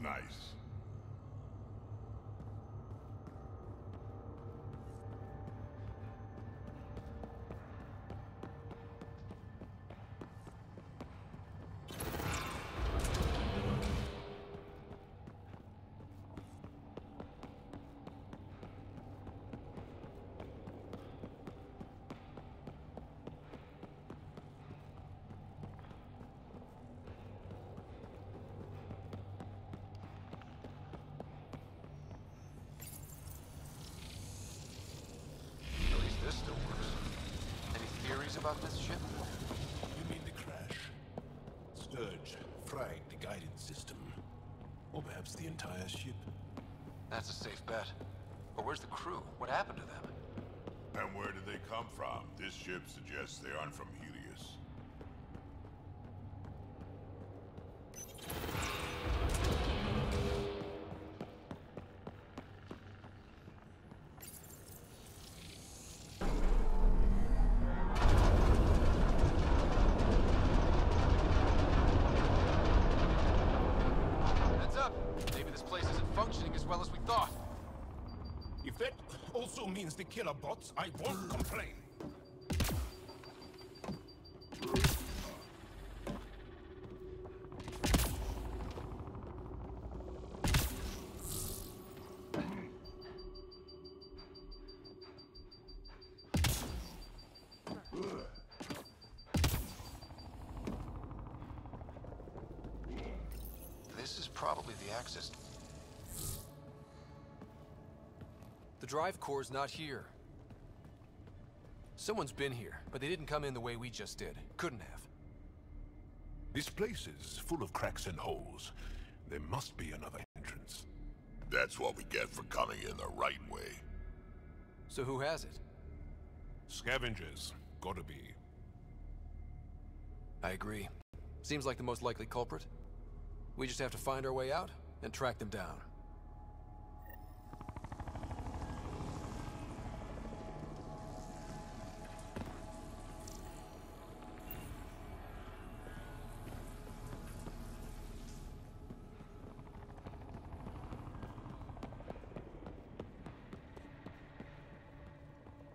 Nice. This still works. Any theories about this ship? You mean the crash? Sturge fried the guidance system. Or perhaps the entire ship. That's a safe bet. But where's the crew? What happened to them? And where did they come from? This ship suggests they aren't from Helios. Heads up! Maybe this place isn't functioning as well as we thought. If that also means the killer bots, I won't complain. This is probably the access. The drive core's not here. Someone's been here, but they didn't come in the way we just did. Couldn't have. This place is full of cracks and holes. There must be another entrance. That's what we get for coming in the right way. So who has it? Scavengers. Gotta be. I agree. Seems like the most likely culprit. We just have to find our way out and track them down.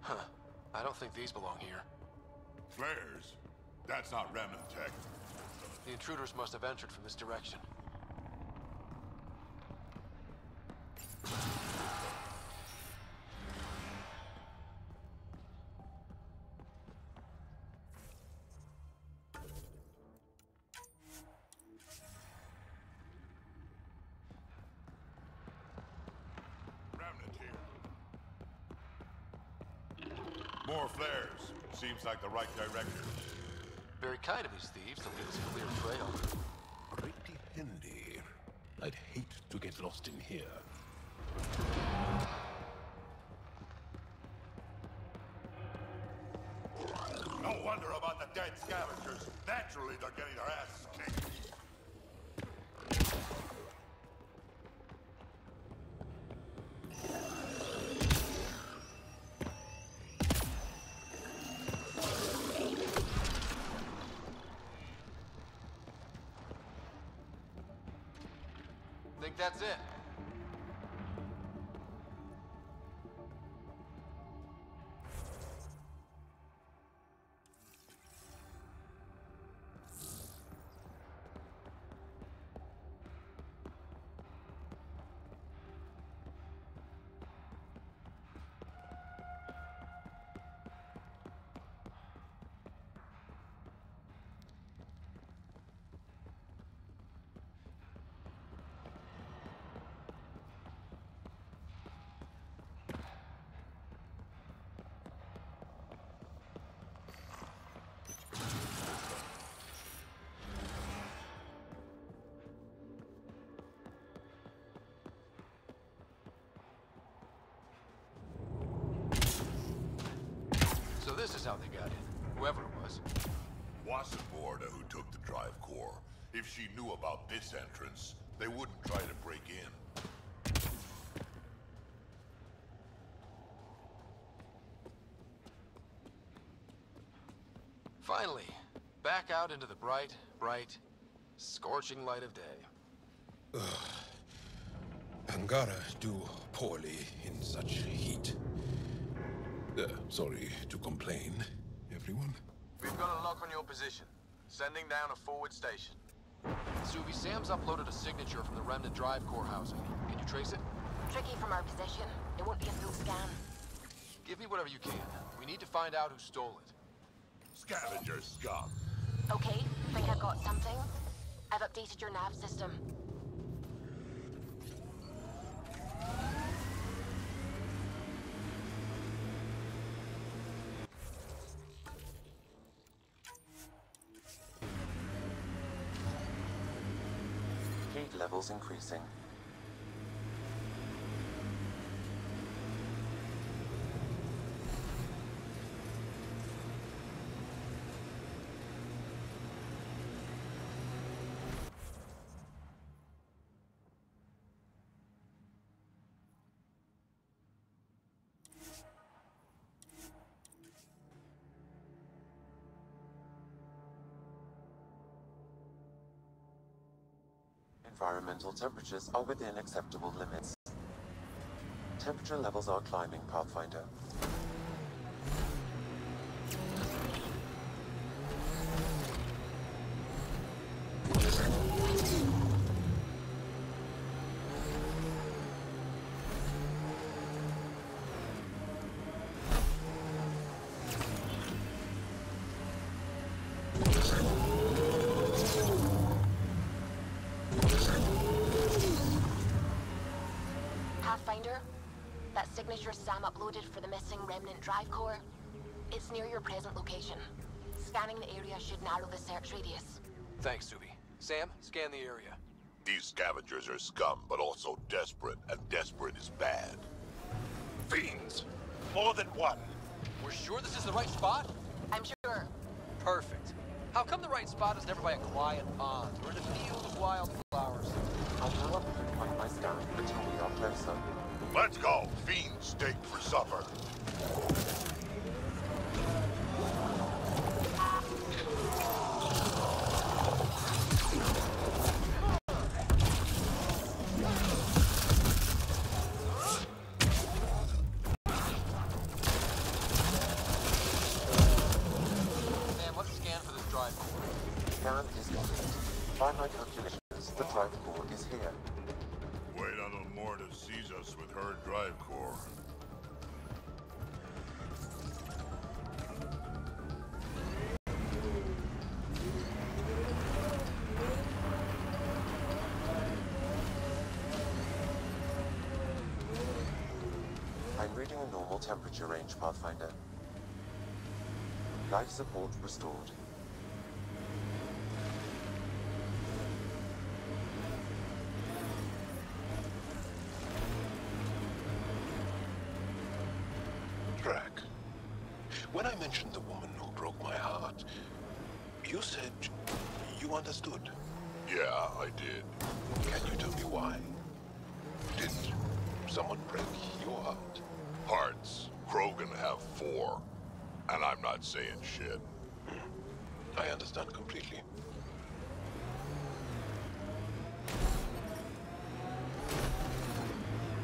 Huh. I don't think these belong here. Flares? That's not remnant tech. The intruders must have entered from this direction. Remnant More flares. Seems like the right direction. Very kind of these thieves to leave us a clear trail. Pretty handy. I'd hate to get lost in here. No wonder about the dead scavengers. Naturally, they're getting their asses kicked. Think that's it? So this is how they got in, whoever it was. Wasn't Morda who took the drive core. If she knew about this entrance, they wouldn't try to break in. Finally, back out into the bright, scorching light of day. Angara do poorly in such heat. Sorry to complain, everyone. We've got a lock on your position. Sending down a forward station. Subi, Sam's uploaded a signature from the remnant drive core housing. Can you trace it? Tricky from our position. It won't be a full scan. Give me whatever you can. We need to find out who stole it. Scavenger scum. Okay, think I've got something. I've updated your nav system. Heat levels increasing. Environmental temperatures are within acceptable limits. Temperature levels are climbing, Pathfinder. Pathfinder, that signature Sam uploaded for the missing remnant drive core, it's near your present location. Scanning the area should narrow the search radius. Thanks, Subi. Sam, scan the area. These scavengers are scum, but also desperate, and desperate is bad. Fiends! More than one! We're sure this is the right spot? I'm sure. Perfect. How come the right spot is never by a quiet pond or in a field of wildflowers? I'll go up and point my scan until we are closer. Let's go! Fiend steak for supper. Sam, let's scan for this drive core. Scan is complete. By my calculations, the drive core is here. Wait until Morda sees us with her drive core. I'm reading a normal temperature range, Pathfinder. Life support restored. Drac, when I mentioned the woman who broke my heart, you said you understood. Yeah, I did. Can you tell me why? Did someone break your heart? Hearts. Krogan have 4. And I'm not saying shit. I understand completely.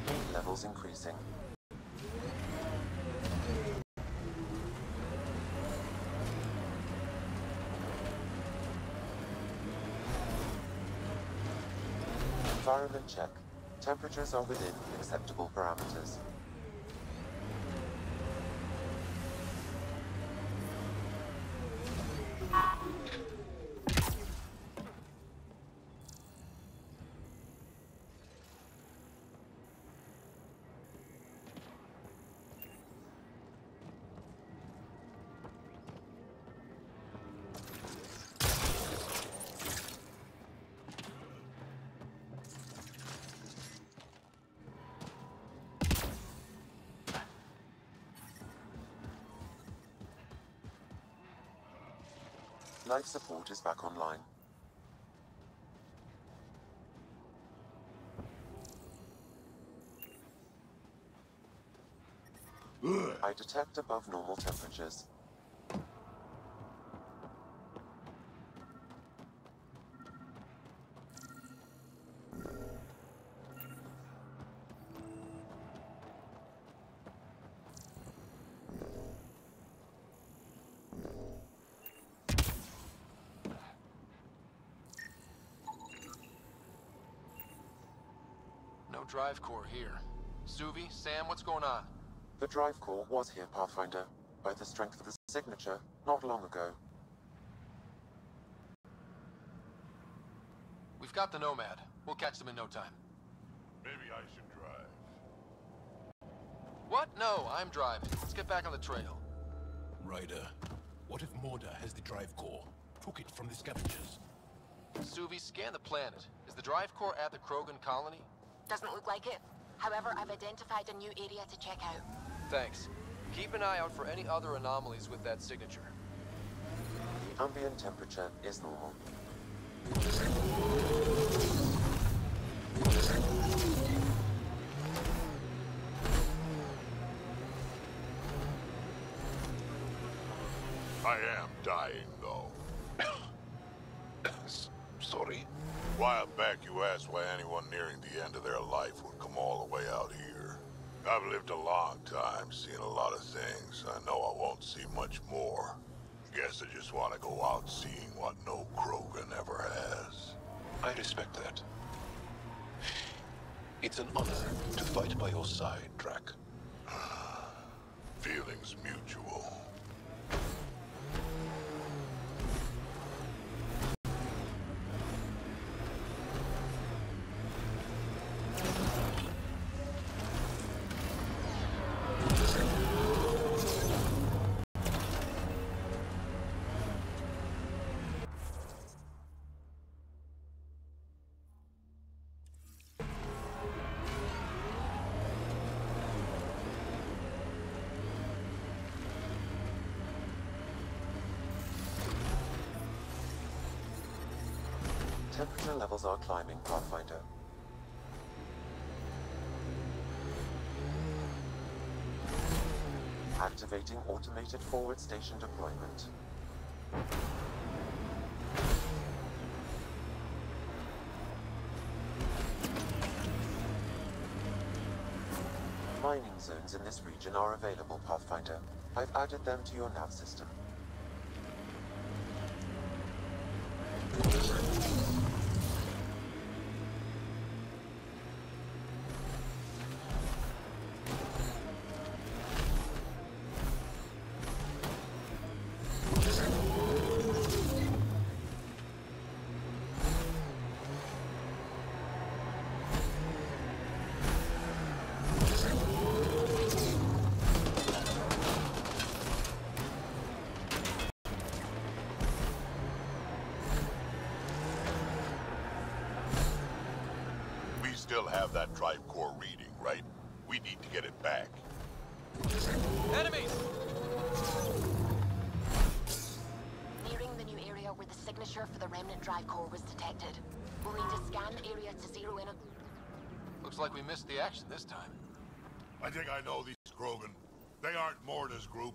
Pain levels increasing. Environment check. Temperatures are within acceptable parameters. Life support is back online. I detect above normal temperatures. No drive core here. Suvi, Sam, what's going on? The drive core was here, Pathfinder, by the strength of the signature not long ago. We've got the Nomad. We'll catch them in no time. Maybe I should drive. What? No, I'm driving. Let's get back on the trail. Ryder, what if Morda has the drive core? Took it from the scavengers. Suvi, scan the planet. Is the drive core at the Krogan colony? Doesn't look like it. However, I've identified a new area to check out. Thanks. Keep an eye out for any other anomalies with that signature. The ambient temperature is normal. I am dying, though. Sorry? A while back, you asked why anyone nearing the end of their life would come all the way out here. I've lived a long time, seen a lot of things. I know I won't see much more. Guess I just want to go out seeing what no Krogan ever has. I respect that. It's an honor to fight by your side, Drac. Feelings mutual. Temperature levels are climbing, Pathfinder. Activating automated forward station deployment. Mining zones in this region are available, Pathfinder. I've added them to your nav system. still have that drive core reading, right? We need to get it back. Enemies! Nearing the new area where the signature for the remnant drive core was detected. We'll need to scan the area to zero in on... Looks like we missed the action this time. I think I know these Krogan. They aren't Morta's group.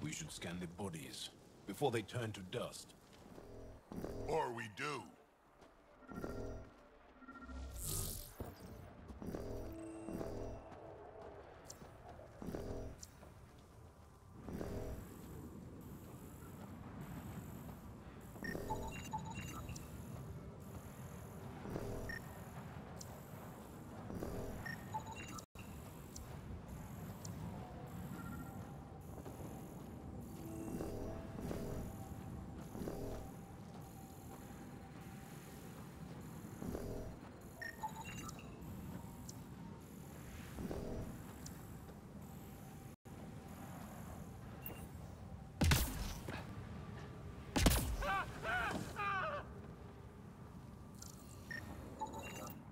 We should scan the bodies before they turn to dust. Or we do.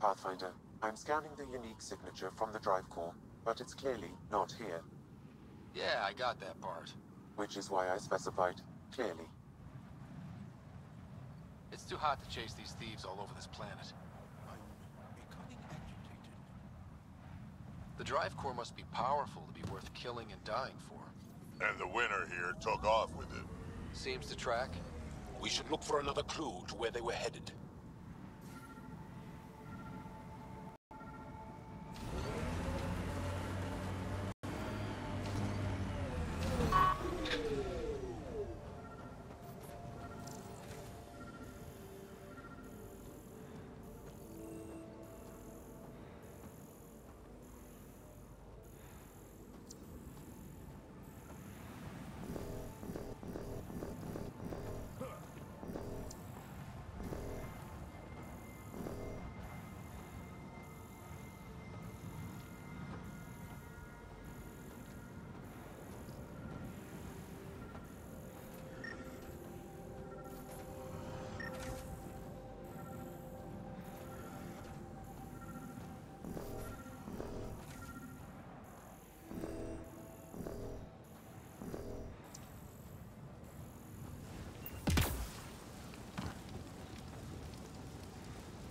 Pathfinder, I'm scanning the unique signature from the drive core, but it's clearly not here. Yeah, I got that part. Which is why I specified clearly. It's too hot to chase these thieves all over this planet. I'm becoming agitated. The drive core must be powerful to be worth killing and dying for. And the winner here took off with it. Seems to track. We should look for another clue to where they were headed.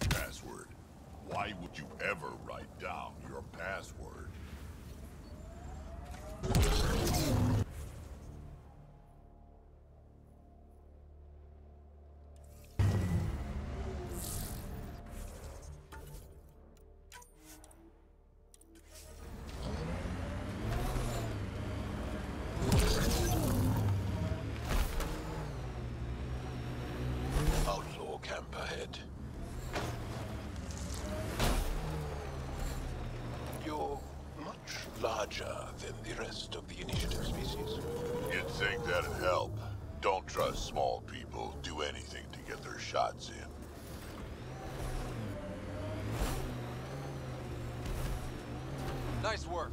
Password. Why would you ever write down your password? Outlaw camp ahead. You're much larger than the rest of the initiative species. You'd think that'd help. Don't trust small people. Do anything to get their shots in. Nice work.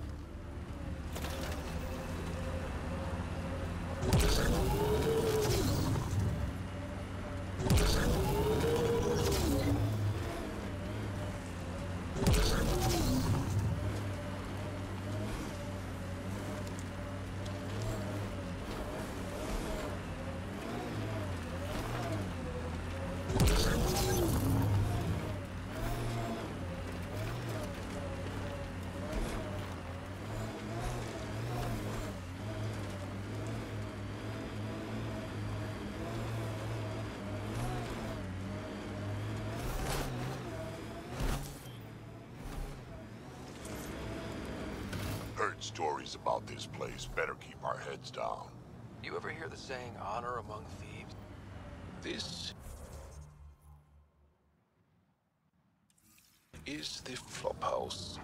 Heard stories about this place. Better keep our heads down. You ever hear the saying, honor among thieves? This is the flophouse.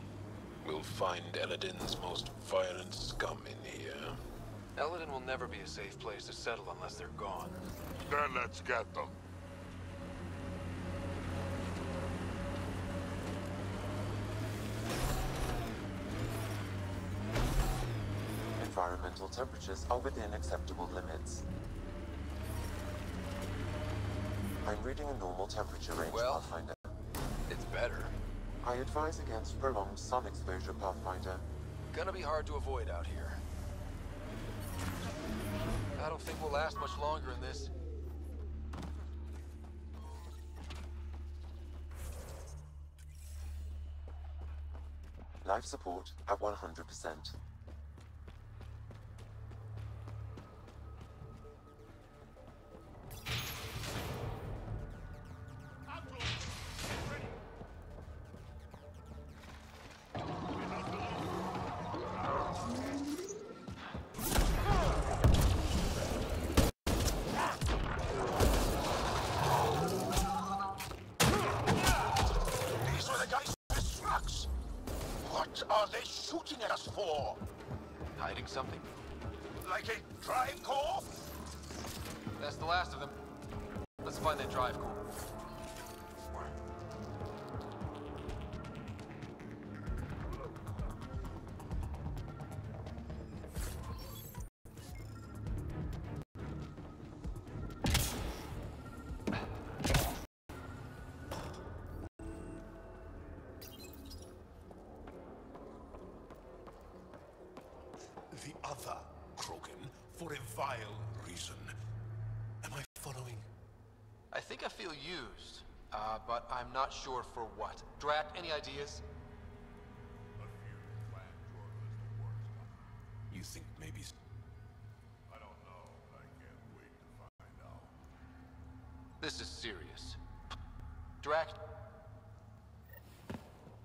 We'll find Eladin's most violent scum in here. Eladin will never be a safe place to settle unless they're gone. Then let's get them. Environmental temperatures are within acceptable limits. I'm reading a normal temperature range, Well, Pathfinder. it's better. I advise against prolonged sun exposure, Pathfinder. Gonna be hard to avoid out here. I don't think we'll last much longer in this. Life support at 100%. These were the guys with trucks. What are they shooting at us for? Hiding something. Like a drive core? That's the last of them. Let's find that drive core. The other Krogan for a vile reason. Am I following? I think I feel used, but I'm not sure for what. Drat, any ideas? You think maybe... I don't know. I can't wait to find out. This is serious. Drac.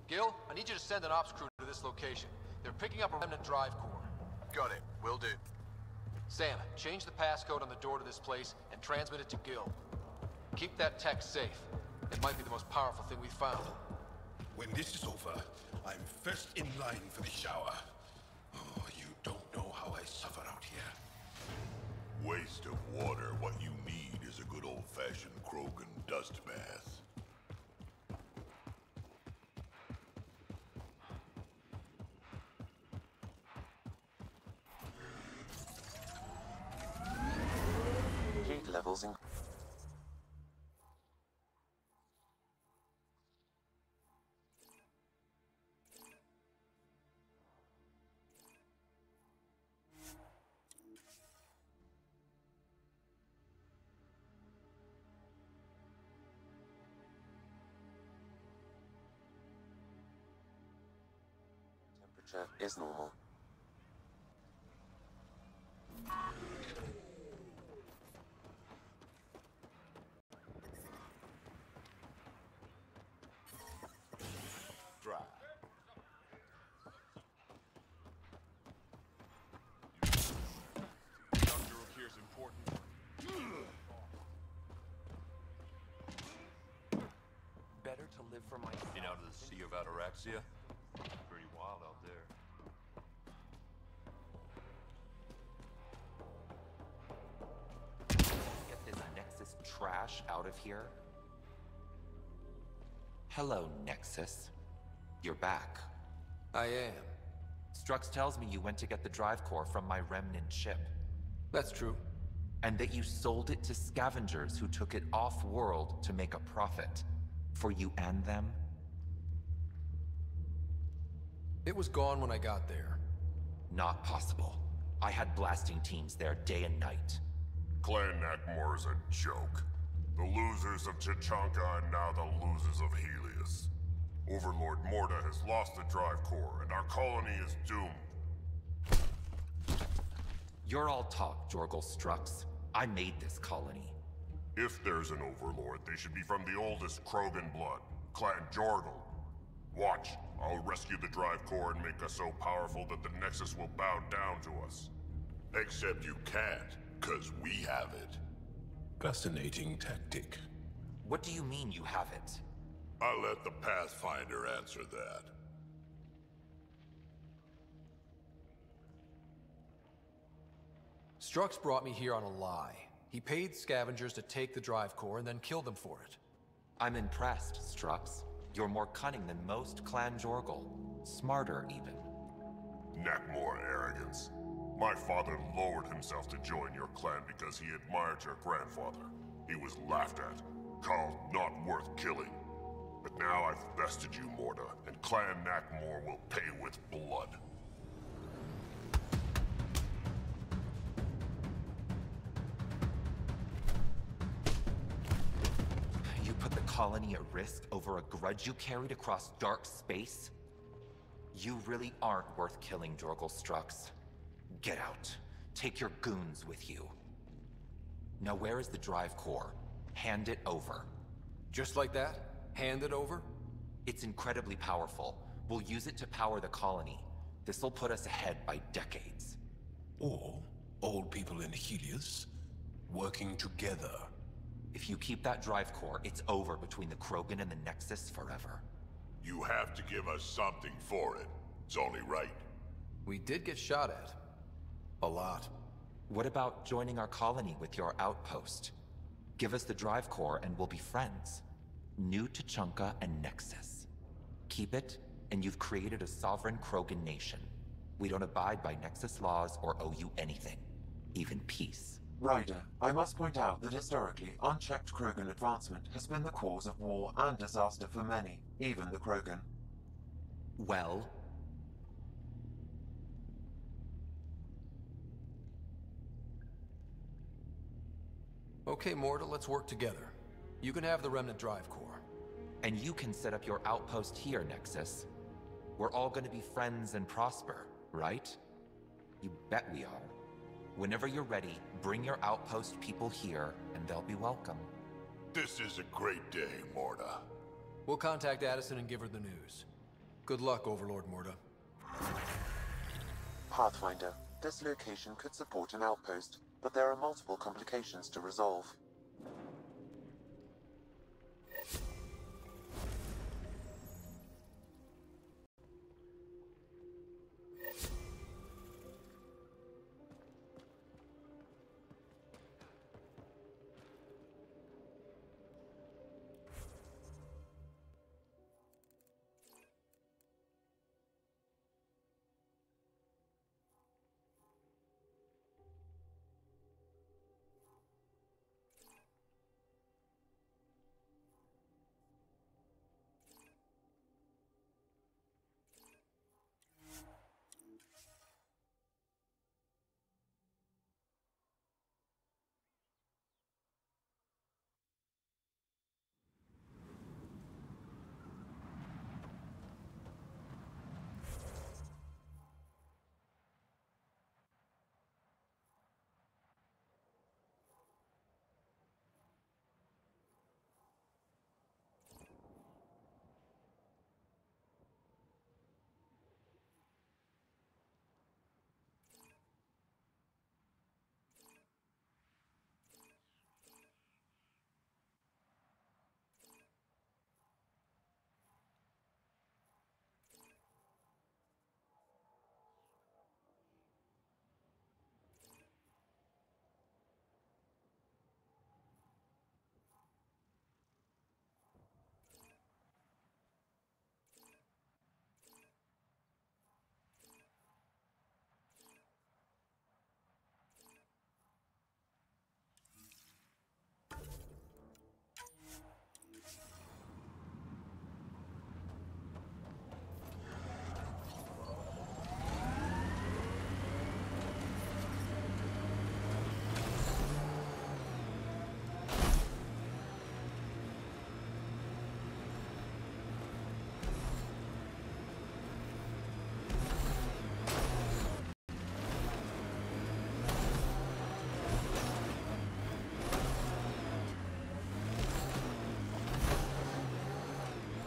Gil, I need you to send an ops crew to this location. They're picking up a remnant drive core. Got it. Will do. Sam, change the passcode on the door to this place and transmit it to Gil. Keep that tech safe. It might be the most powerful thing we've found. When this is over, I'm first in line for the shower. Oh, you don't know how I suffer out here. Waste of water. What you need is a good old-fashioned Krogan dust bath. Heat levels in... Temperature is normal. Dry. Dr. O'Keefe's important. Better to live for myself. Been out of the Sea of Ataraxia? Pretty wild out there. Get this Nexus trash out of here. Hello, Nexus. You're back. I am. Strux tells me you went to get the drive core from my remnant ship. That's true. And that you sold it to scavengers who took it off-world to make a profit. For you and them? It was gone when I got there. Not possible. I had blasting teams there day and night. Clan Nakmor is a joke. The losers of Chichanka and now the losers of Helios. Overlord Morta has lost the drive core, and our colony is doomed. You're all talk, Jorgal Strux. I made this colony. If there's an overlord, they should be from the oldest Krogan blood, Clan Jorgal. Watch, I'll rescue the drive core and make us so powerful that the Nexus will bow down to us. Except you can't, 'cause we have it. Fascinating tactic. What do you mean you have it? I'll let the Pathfinder answer that. Strux brought me here on a lie. He paid scavengers to take the drive core and then killed them for it. I'm impressed, Strux. You're more cunning than most Clan Jorgal. Smarter, even. Nakmor arrogance. My father lowered himself to join your clan because he admired your grandfather. He was laughed at, called not worth killing. But now I've bested you, Morta, and Clan Nakmor will pay with blood. You put the colony at risk over a grudge you carried across dark space? You really aren't worth killing, Jorgal Strux. Get out. Take your goons with you. Now where is the drive core? Hand it over. Just like that? Hand it over? It's incredibly powerful. We'll use it to power the colony. This'll put us ahead by decades. Or all people in Helios working together. If you keep that drive core, it's over between the Krogan and the Nexus forever. You have to give us something for it. It's only right. We did get shot at. A lot. What about joining our colony with your outpost? Give us the drive core and we'll be friends. New to Chunka and Nexus. Keep it, and you've created a sovereign Krogan nation. We don't abide by Nexus laws or owe you anything. Even peace. Ryder, I must point out that historically, unchecked Krogan advancement has been the cause of war and disaster for many, even the Krogan. Well? Okay, Morta, let's work together. You can have the Remnant drive core. And you can set up your outpost here, Nexus. We're all gonna be friends and prosper, right? You bet we are. Whenever you're ready, bring your outpost people here, and they'll be welcome. This is a great day, Morta. We'll contact Addison and give her the news. Good luck, Overlord Morta. Pathfinder, this location could support an outpost, but there are multiple complications to resolve.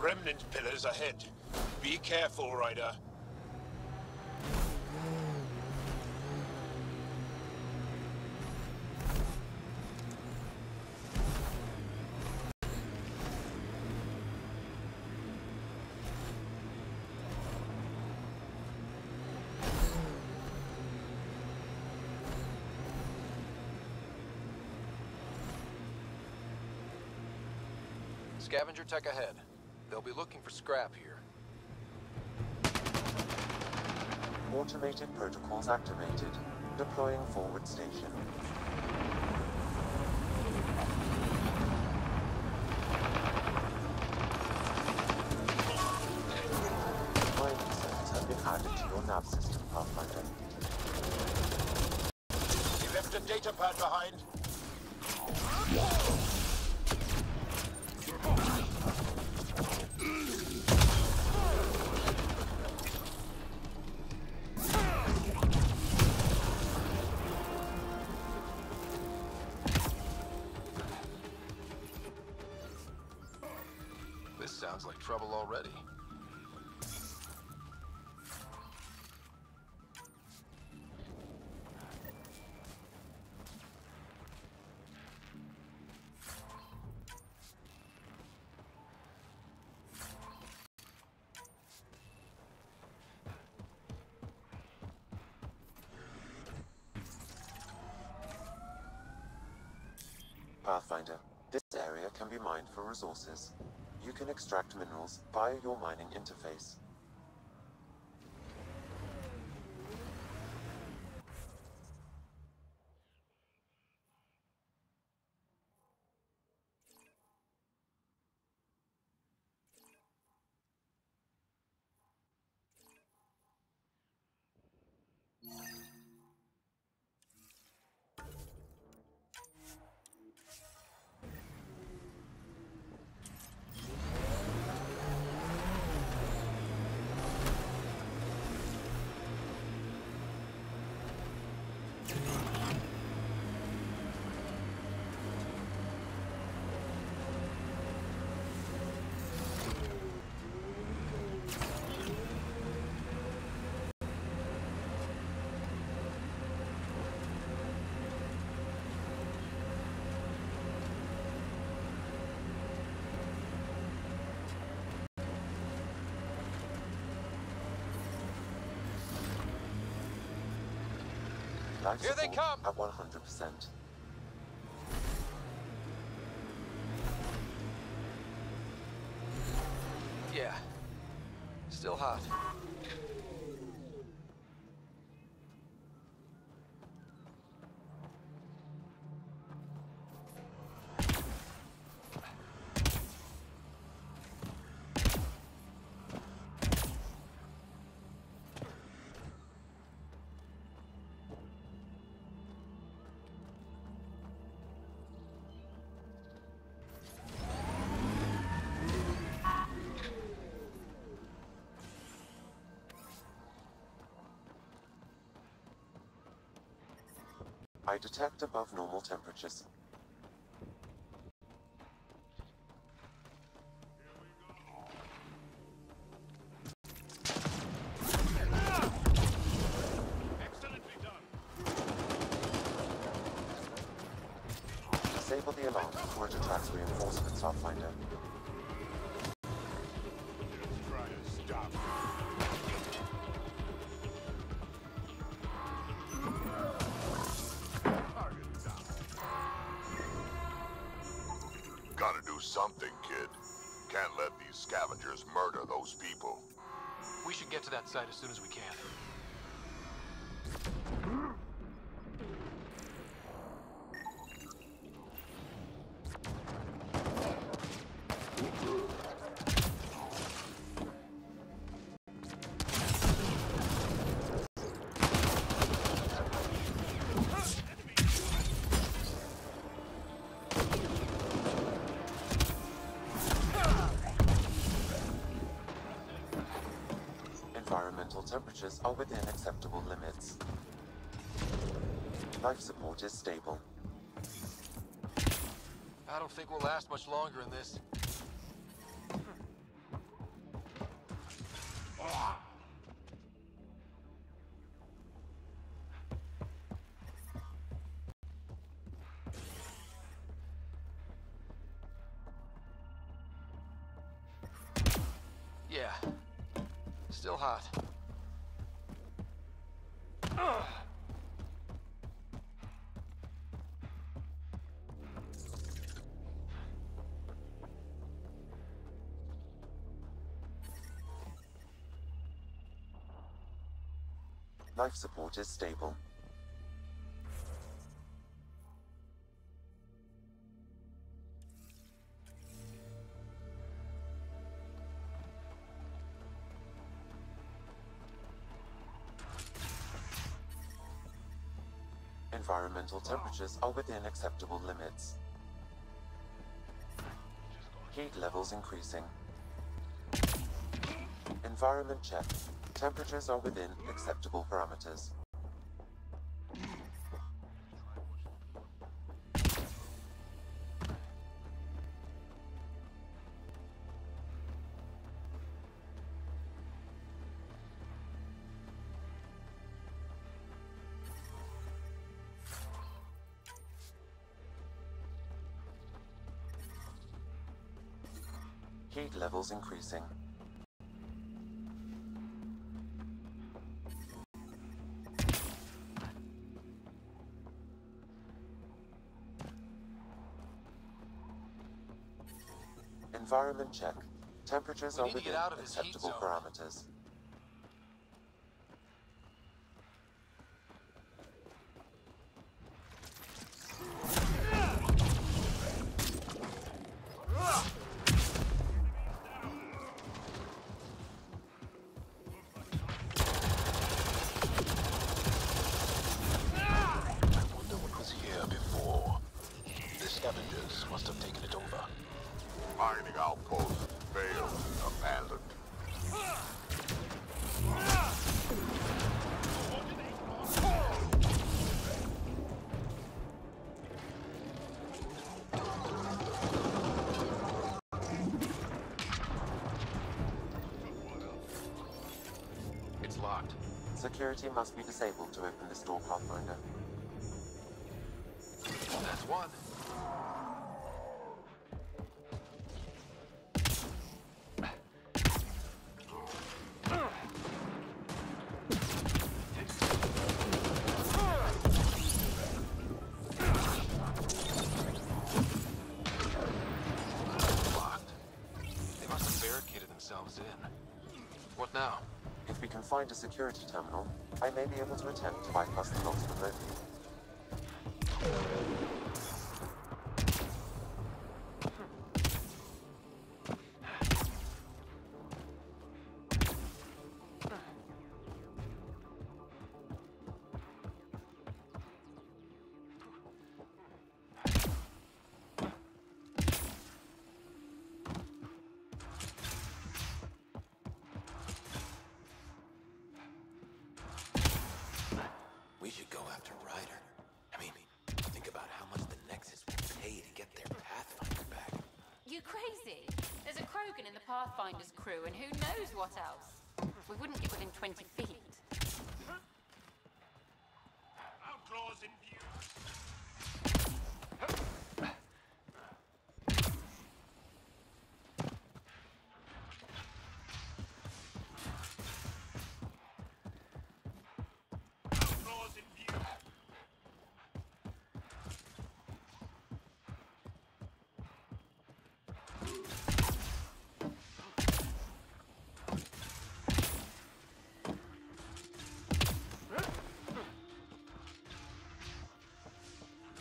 Remnant pillars ahead. Be careful, Ryder. Scavenger tech ahead. They'll be looking for scrap here. Automated protocols activated. Deploying forward station. data pad behind. This sounds like trouble already. Pathfinder, this area can be mined for resources. You can extract minerals via your mining interface. Life Here they come! At 100%. Yeah. Still hot. I detect above normal temperatures. Disable the alarm before it attracts reinforcements, Pathfinder. Gotta do something, kid. Can't let these scavengers murder those people. We should get to that site as soon as we can. Environmental temperatures are within acceptable limits. Life support is stable. I don't think we'll last much longer in this. Yeah. Still hot. Life support is stable. Environmental temperatures are within acceptable limits. Heat levels increasing. Environment check. Temperatures are within acceptable parameters. Heat levels increasing. Environment check. Temperatures are within acceptable parameters. Mining outpost failed, abandoned. It's locked. Security must be disabled to open this door, Pathfinder. That's one. What now? If we can find a security terminal, I may be able to attempt to bypass the locks remotely. We should go after Ryder. I mean, think about how much the Nexus will pay to get their Pathfinder back. You crazy? There's a Krogan in the Pathfinder's crew, and who knows what else? We wouldn't get within 20 feet. Outlaws in view.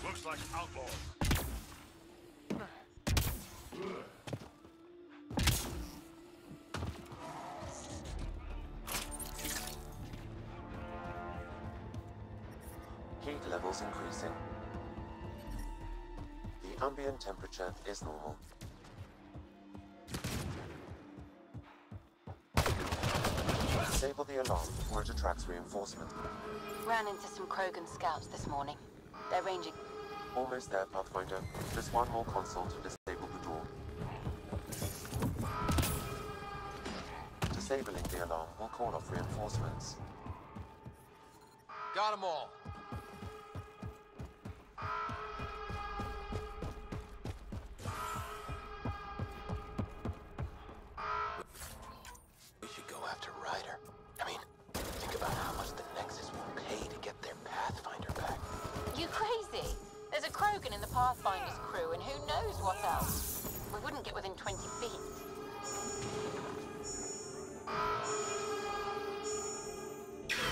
Looks like outlaws. Heat levels increasing. The ambient temperature is normal. Disable the alarm before it attracts reinforcement. Ran into some Krogan scouts this morning. They're ranging. Almost there, Pathfinder. Just one more console to disable the door. Disabling the alarm will call off reinforcements. Got them all. We should go after Ryder. I mean, think about how much the Nexus will pay to get their Pathfinder back. You crazy? There's a Krogan in the Pathfinder's crew, and who knows what else? We wouldn't get within 20 feet.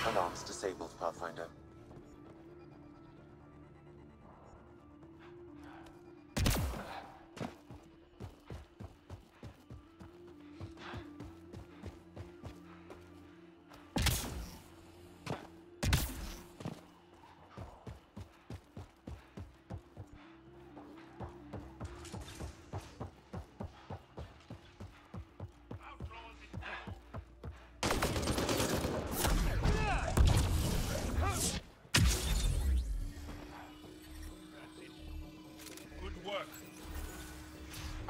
Alarms disabled, Pathfinder.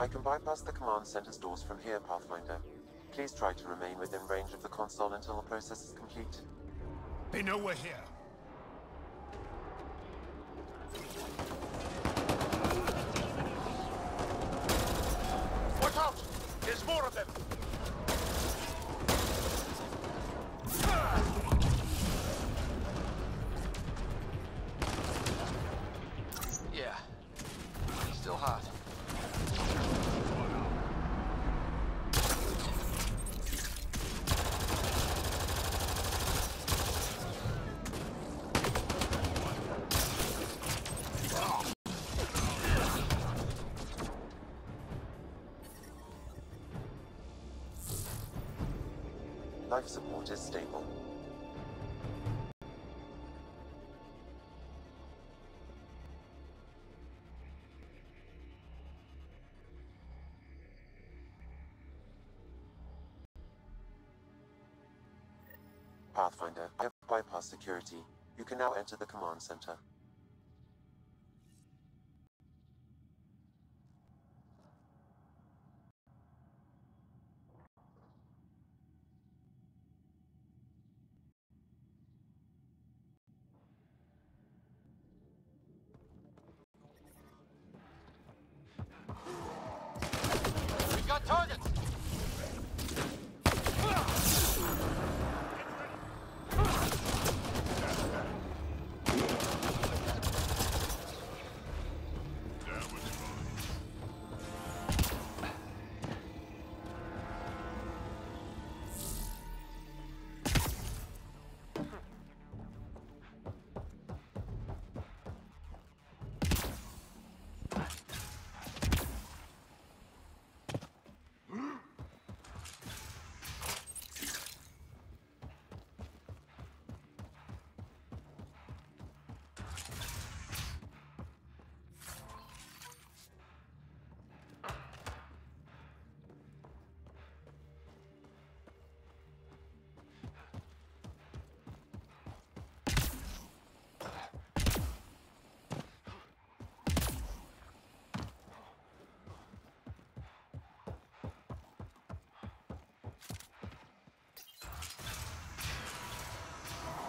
I can bypass the command center's doors from here, Pathfinder. Please try to remain within range of the console until the process is complete. They know we're here. Watch out! There's more of them! Yeah. Still hot. Life support is stable. Pathfinder, I have bypassed security. You can now enter the command center. We've got targets!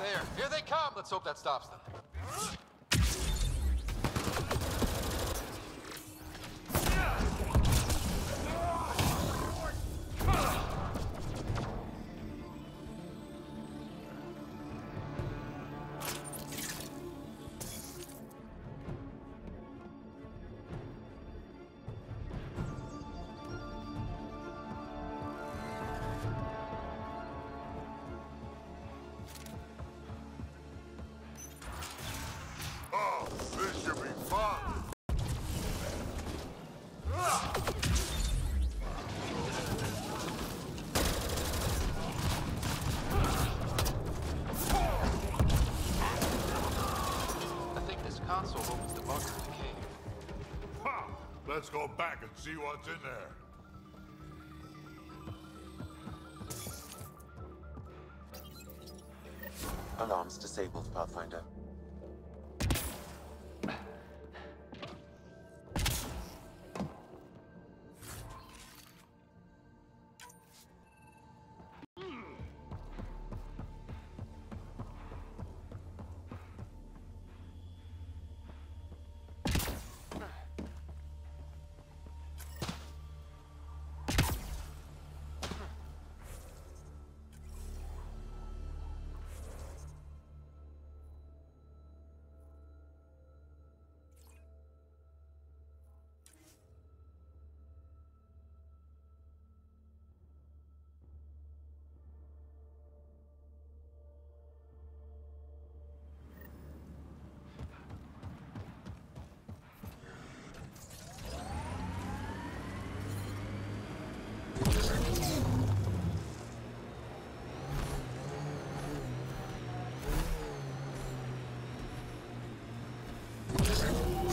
There, here they come! Let's hope that stops them. Oh, this should be fun! I think this console opens the bunker to the cave. Ha! Let's go back and see what's in there. Alarms disabled, Pathfinder.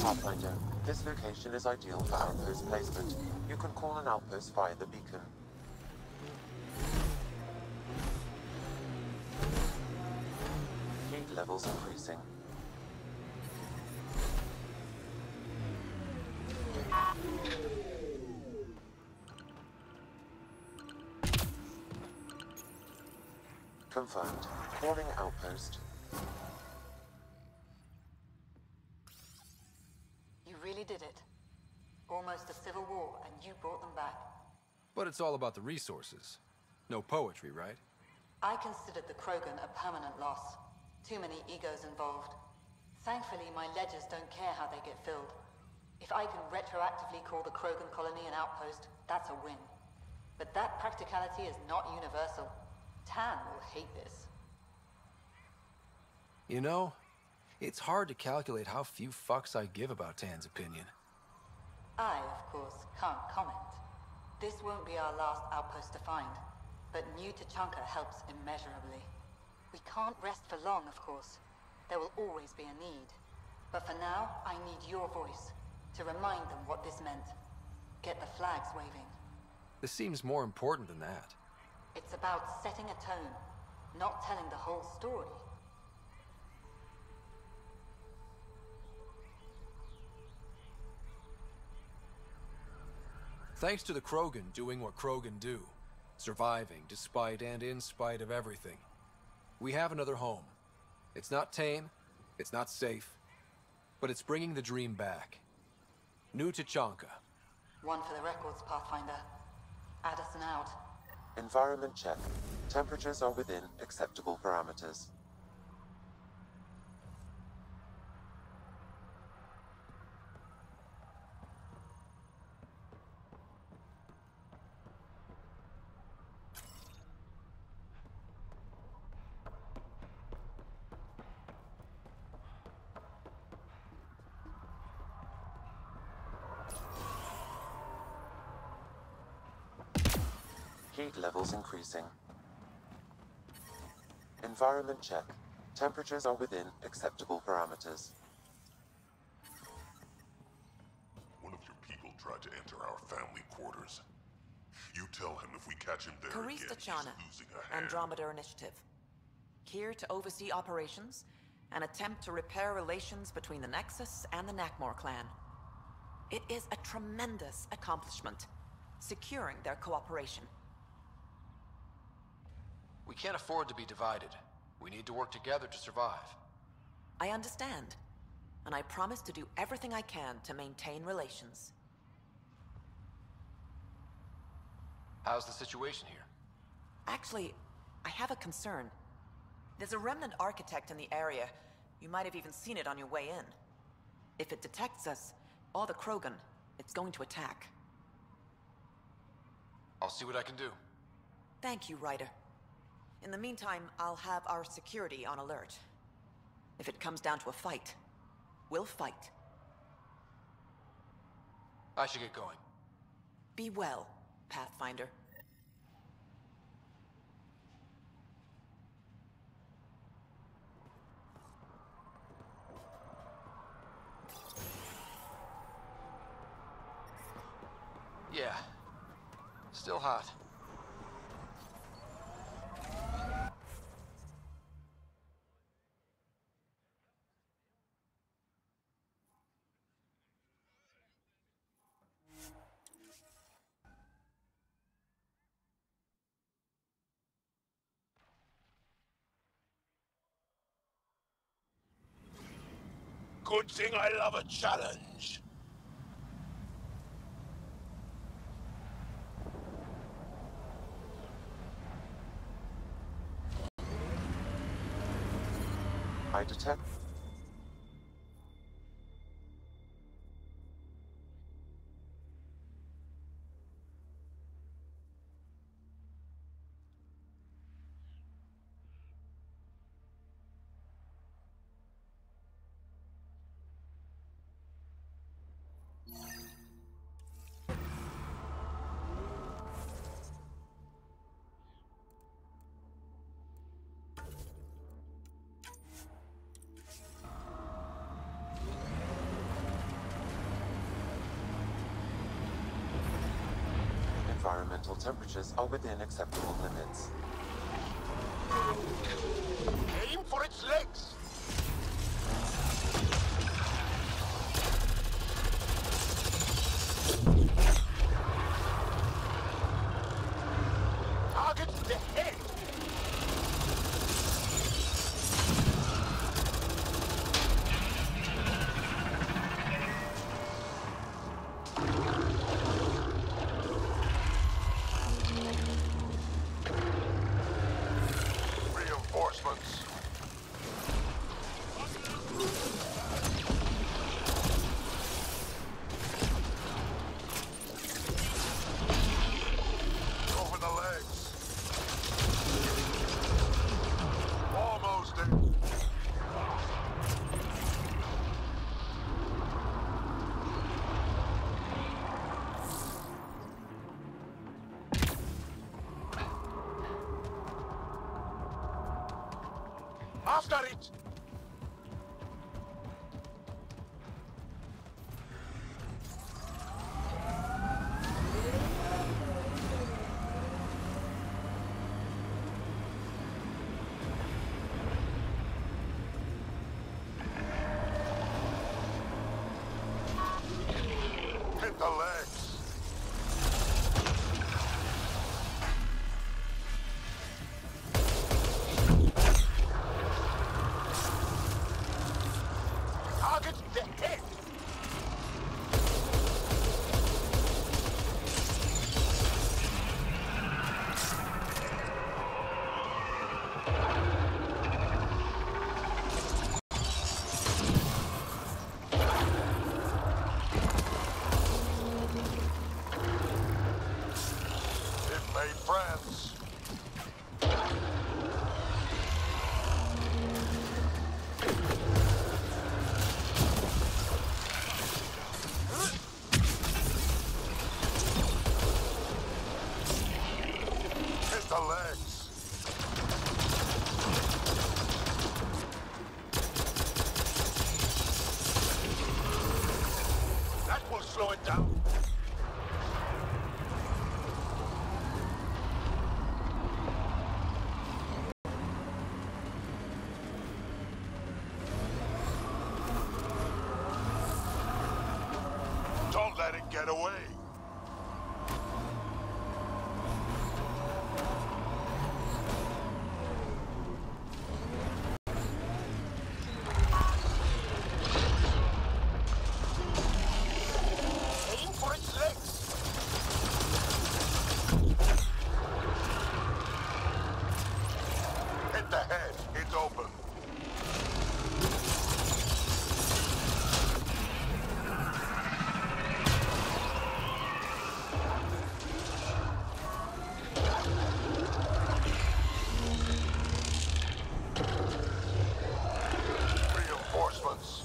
Pathfinder, this location is ideal for outpost placement. You can call an outpost via the beacon. Heat levels increasing. Confirmed. Warning outpost. You really did it. Almost a civil war, and you brought them back. But it's all about the resources. No poetry, right? I considered the Krogan a permanent loss. Too many egos involved. Thankfully, my ledgers don't care how they get filled. If I can retroactively call the Krogan colony an outpost, that's a win. But that practicality is not universal. Tan will hate this. You know, it's hard to calculate how few fucks I give about Tan's opinion. I, of course, can't comment. This won't be our last outpost to find, but New Tachanka helps immeasurably. We can't rest for long, of course. There will always be a need. But for now, I need your voice, to remind them what this meant. Get the flags waving. This seems more important than that. It's about setting a tone, not telling the whole story. Thanks to the Krogan doing what Krogan do, surviving despite and in spite of everything, we have another home. It's not tame, it's not safe, but it's bringing the dream back. New Tachanka. One for the records, Pathfinder. Addison out. Environment check. Temperatures are within acceptable parameters. Heat levels increasing. Environment check. Temperatures are within acceptable parameters. One of your people tried to enter our family quarters. You tell him if we catch him there again, Karista he's Chana, losing a hand. Andromeda Initiative. Here to oversee operations and attempt to repair relations between the Nexus and the Nakmor clan. It is a tremendous accomplishment, securing their cooperation. We can't afford to be divided. We need to work together to survive. I understand, and I promise to do everything I can to maintain relations. How's the situation here? Actually, I have a concern. There's a remnant architect in the area. You might have even seen it on your way in. If it detects us, or the Krogan, it's going to attack. I'll see what I can do. Thank you, Ryder. In the meantime, I'll have our security on alert. If it comes down to a fight, we'll fight. I should get going. Be well, Pathfinder. Yeah. Still hot. Good thing I love a challenge. I detect... Environmental temperatures are within acceptable limits. Aim for its legs! Target the head! Hit the legs. Target the head! It made friends. Hit the legs. That will slow it down. Don't let it get away. Aim for its legs. Hit the head. It's open. Reinforcements.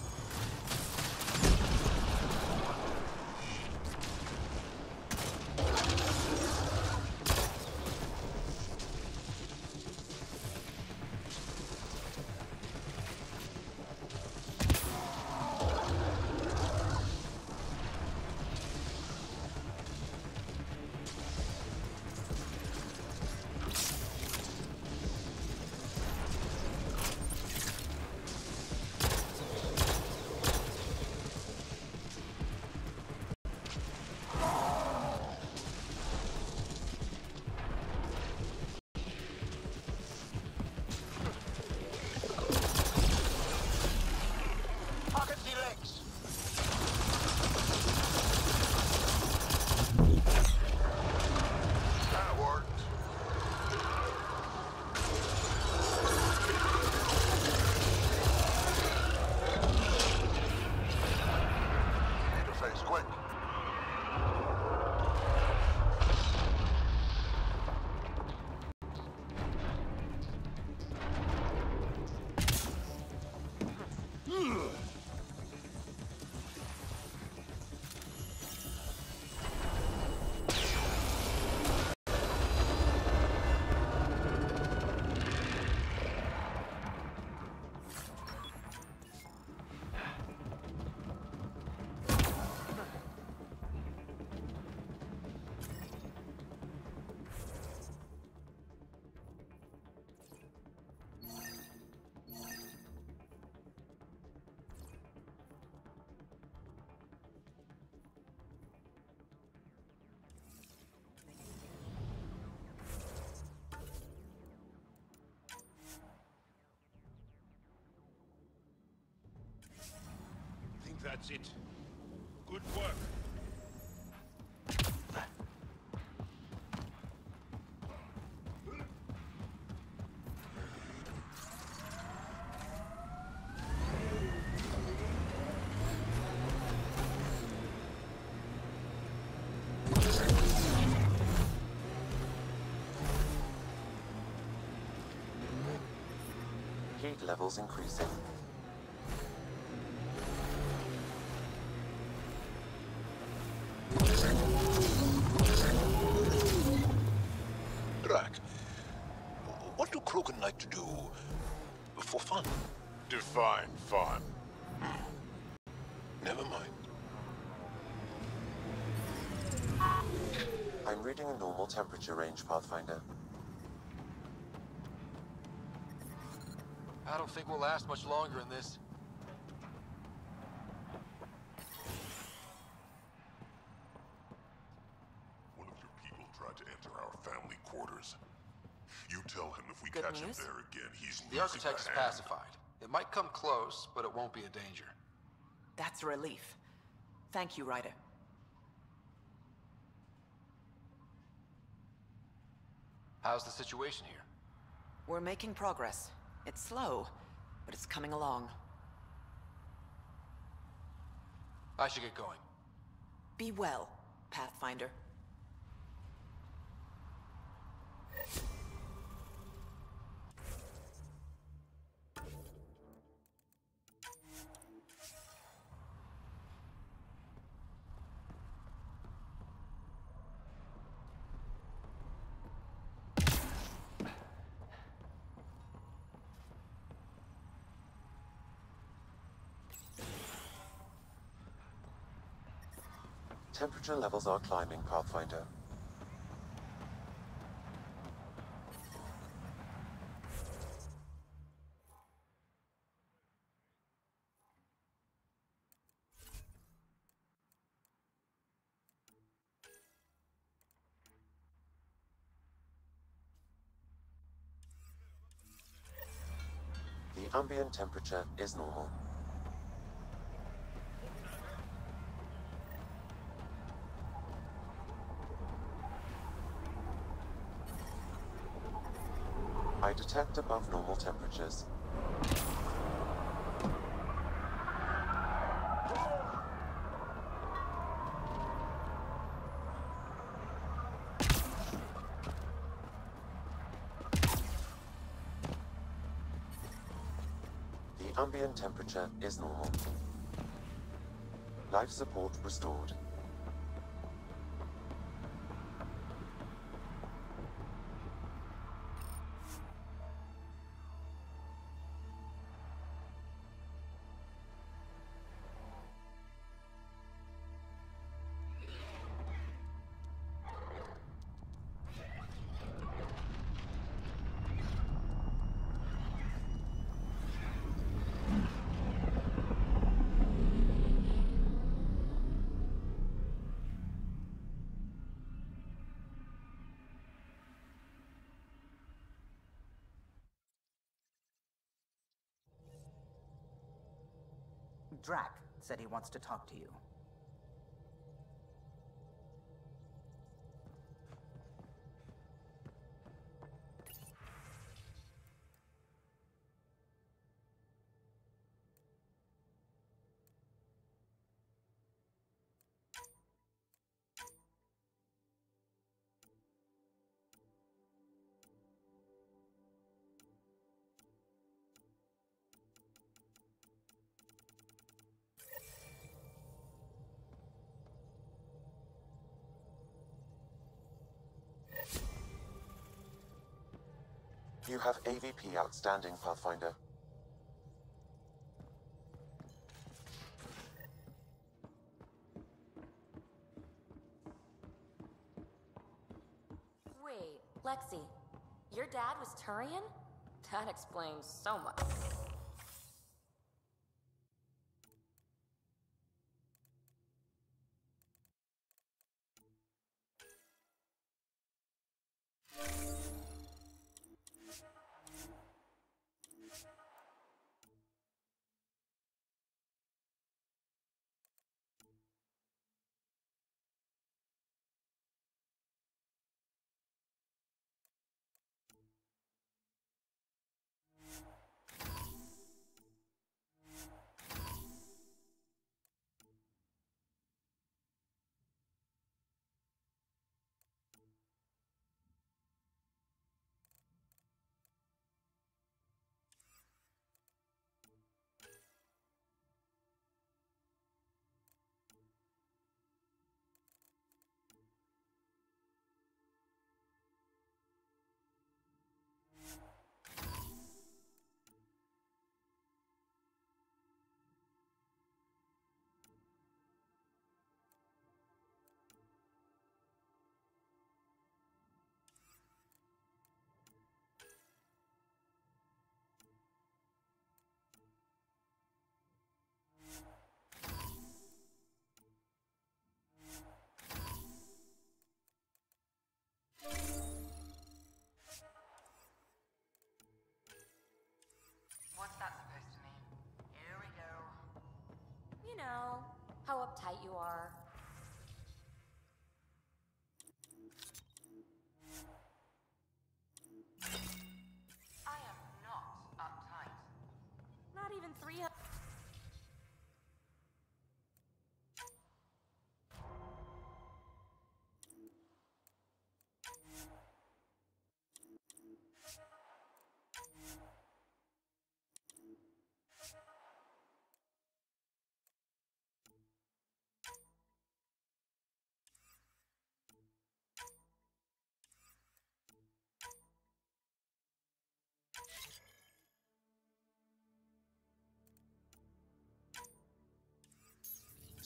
Target the legs. That worked. Interface quick. I think that's it. Good work. Heat levels increasing. Drac, what do Krogan like to do for fun? Define fun. Never mind. I'm reading a normal temperature range, Pathfinder. I don't think we'll last much longer in this. tried to enter our family quarters. You tell him if we Good catch news? him there again, he's The losing architect is a hand. pacified. It might come close, but it won't be a danger. That's a relief. Thank you, Ryder. How's the situation here? We're making progress. It's slow, but it's coming along. I should get going. Be well, Pathfinder. Temperature levels are climbing, Pathfinder. The ambient temperature is normal. I detect above normal temperatures. The ambient temperature is normal. Life support restored. Drac said he wants to talk to you. You have AVP outstanding, Pathfinder. Wait, Lexi, your dad was Turian? That explains so much.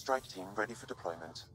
Strike team ready for deployment.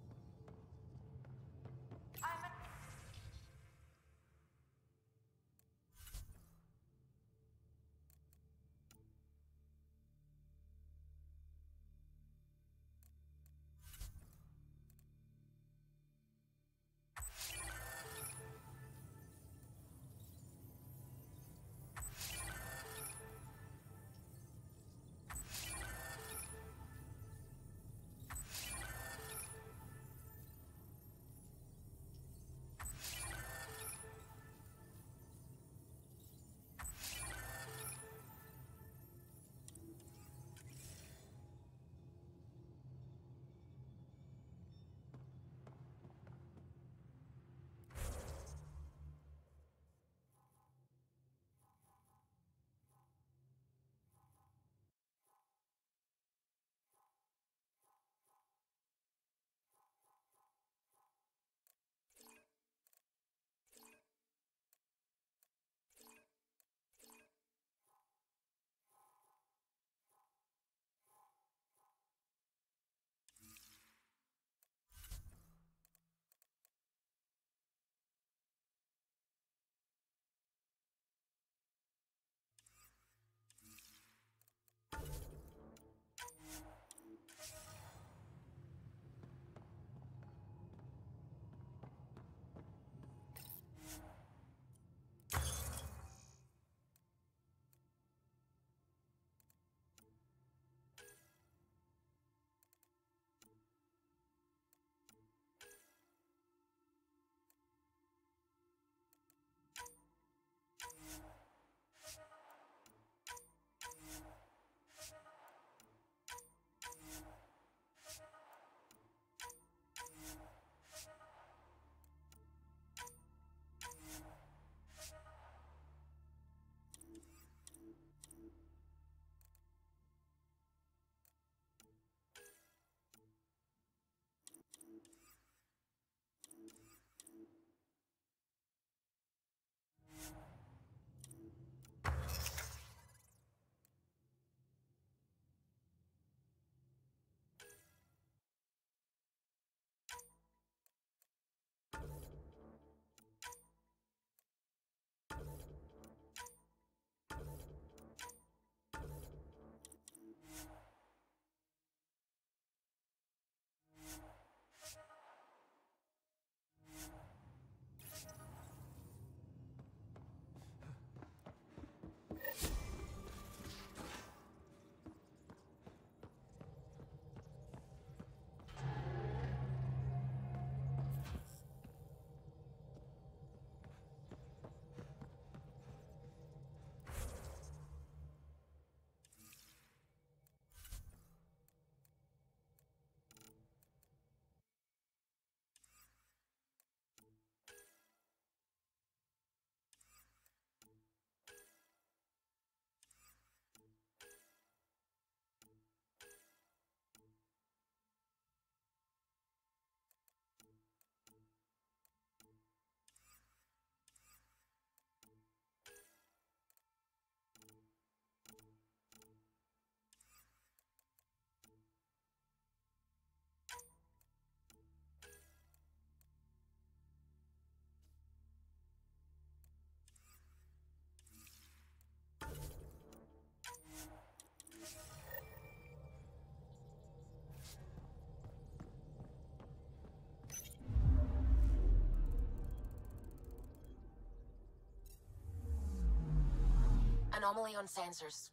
Anomaly on sensors.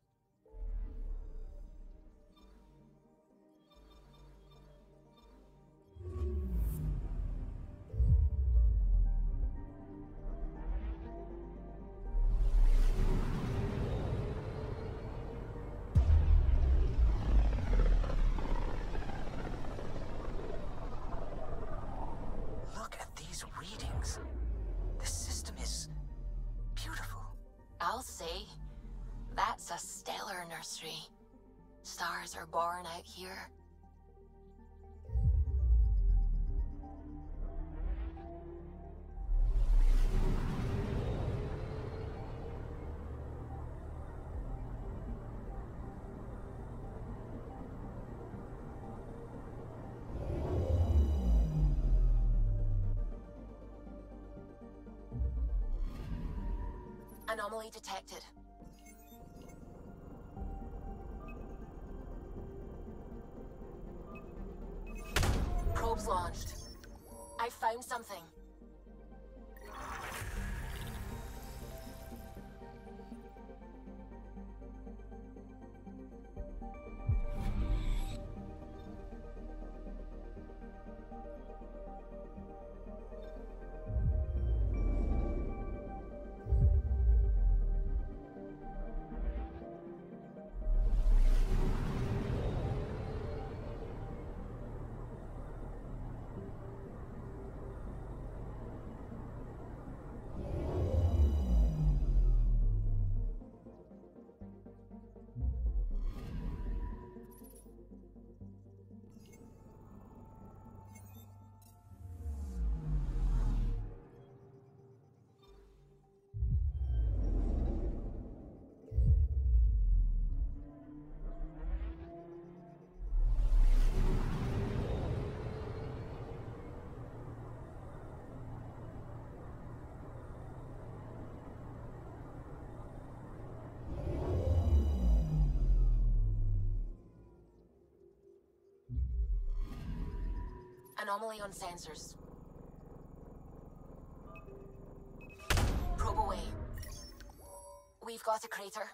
Look at these readings. This system is beautiful. I'll say, that's a stellar nursery. Stars are born out here. Anomaly detected. Probes launched. I found something. Anomaly on sensors. Probe away. We've got a crater.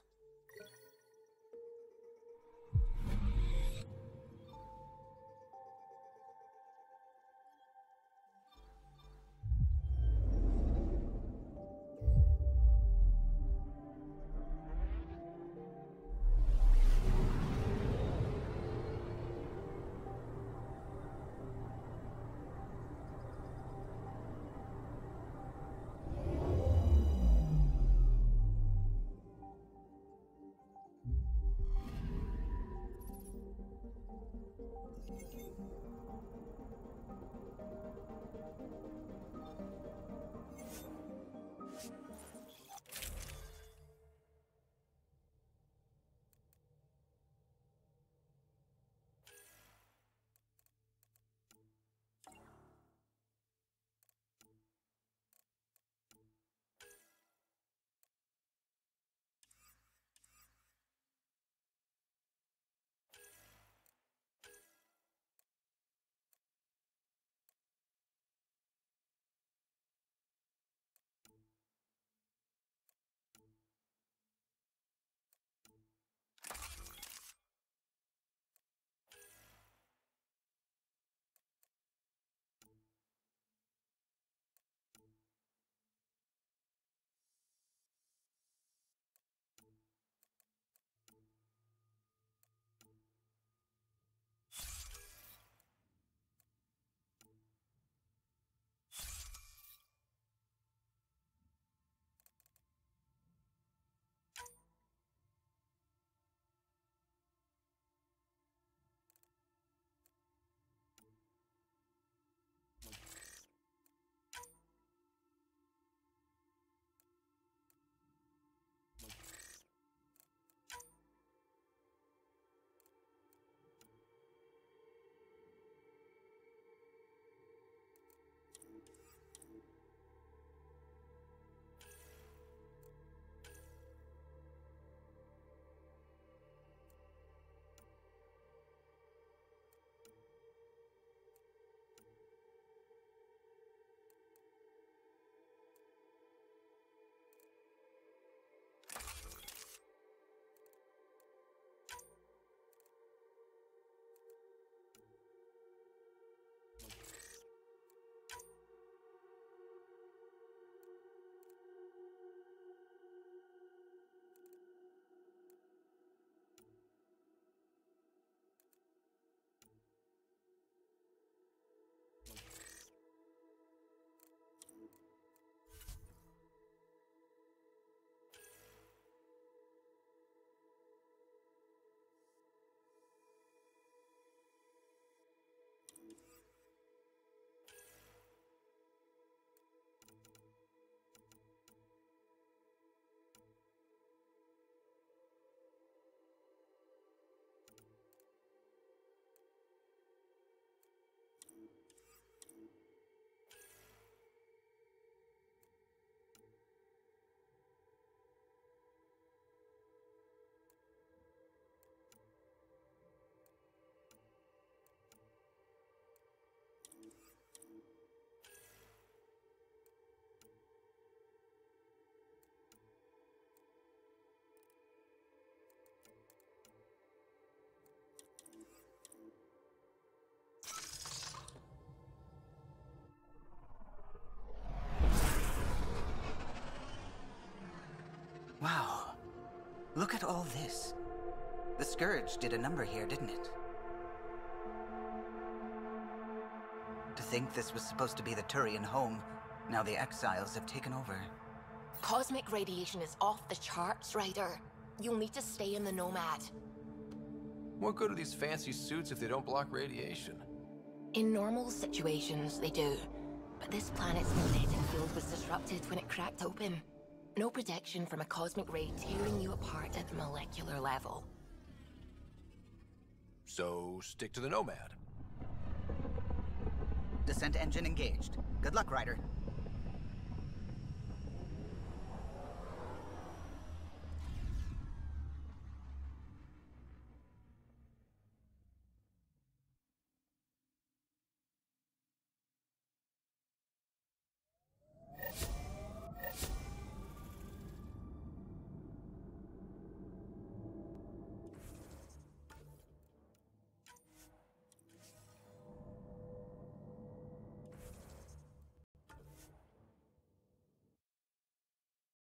Look at all this. The Scourge did a number here, didn't it? To think this was supposed to be the Turian home, now the Exiles have taken over. Cosmic radiation is off the charts, Ryder. You'll need to stay in the Nomad. What good are these fancy suits if they don't block radiation? In normal situations, they do. But this planet's magnetic field was disrupted when it cracked open. No protection from a cosmic ray tearing you apart at the molecular level. So, stick to the Nomad. Descent engine engaged. Good luck, Ryder.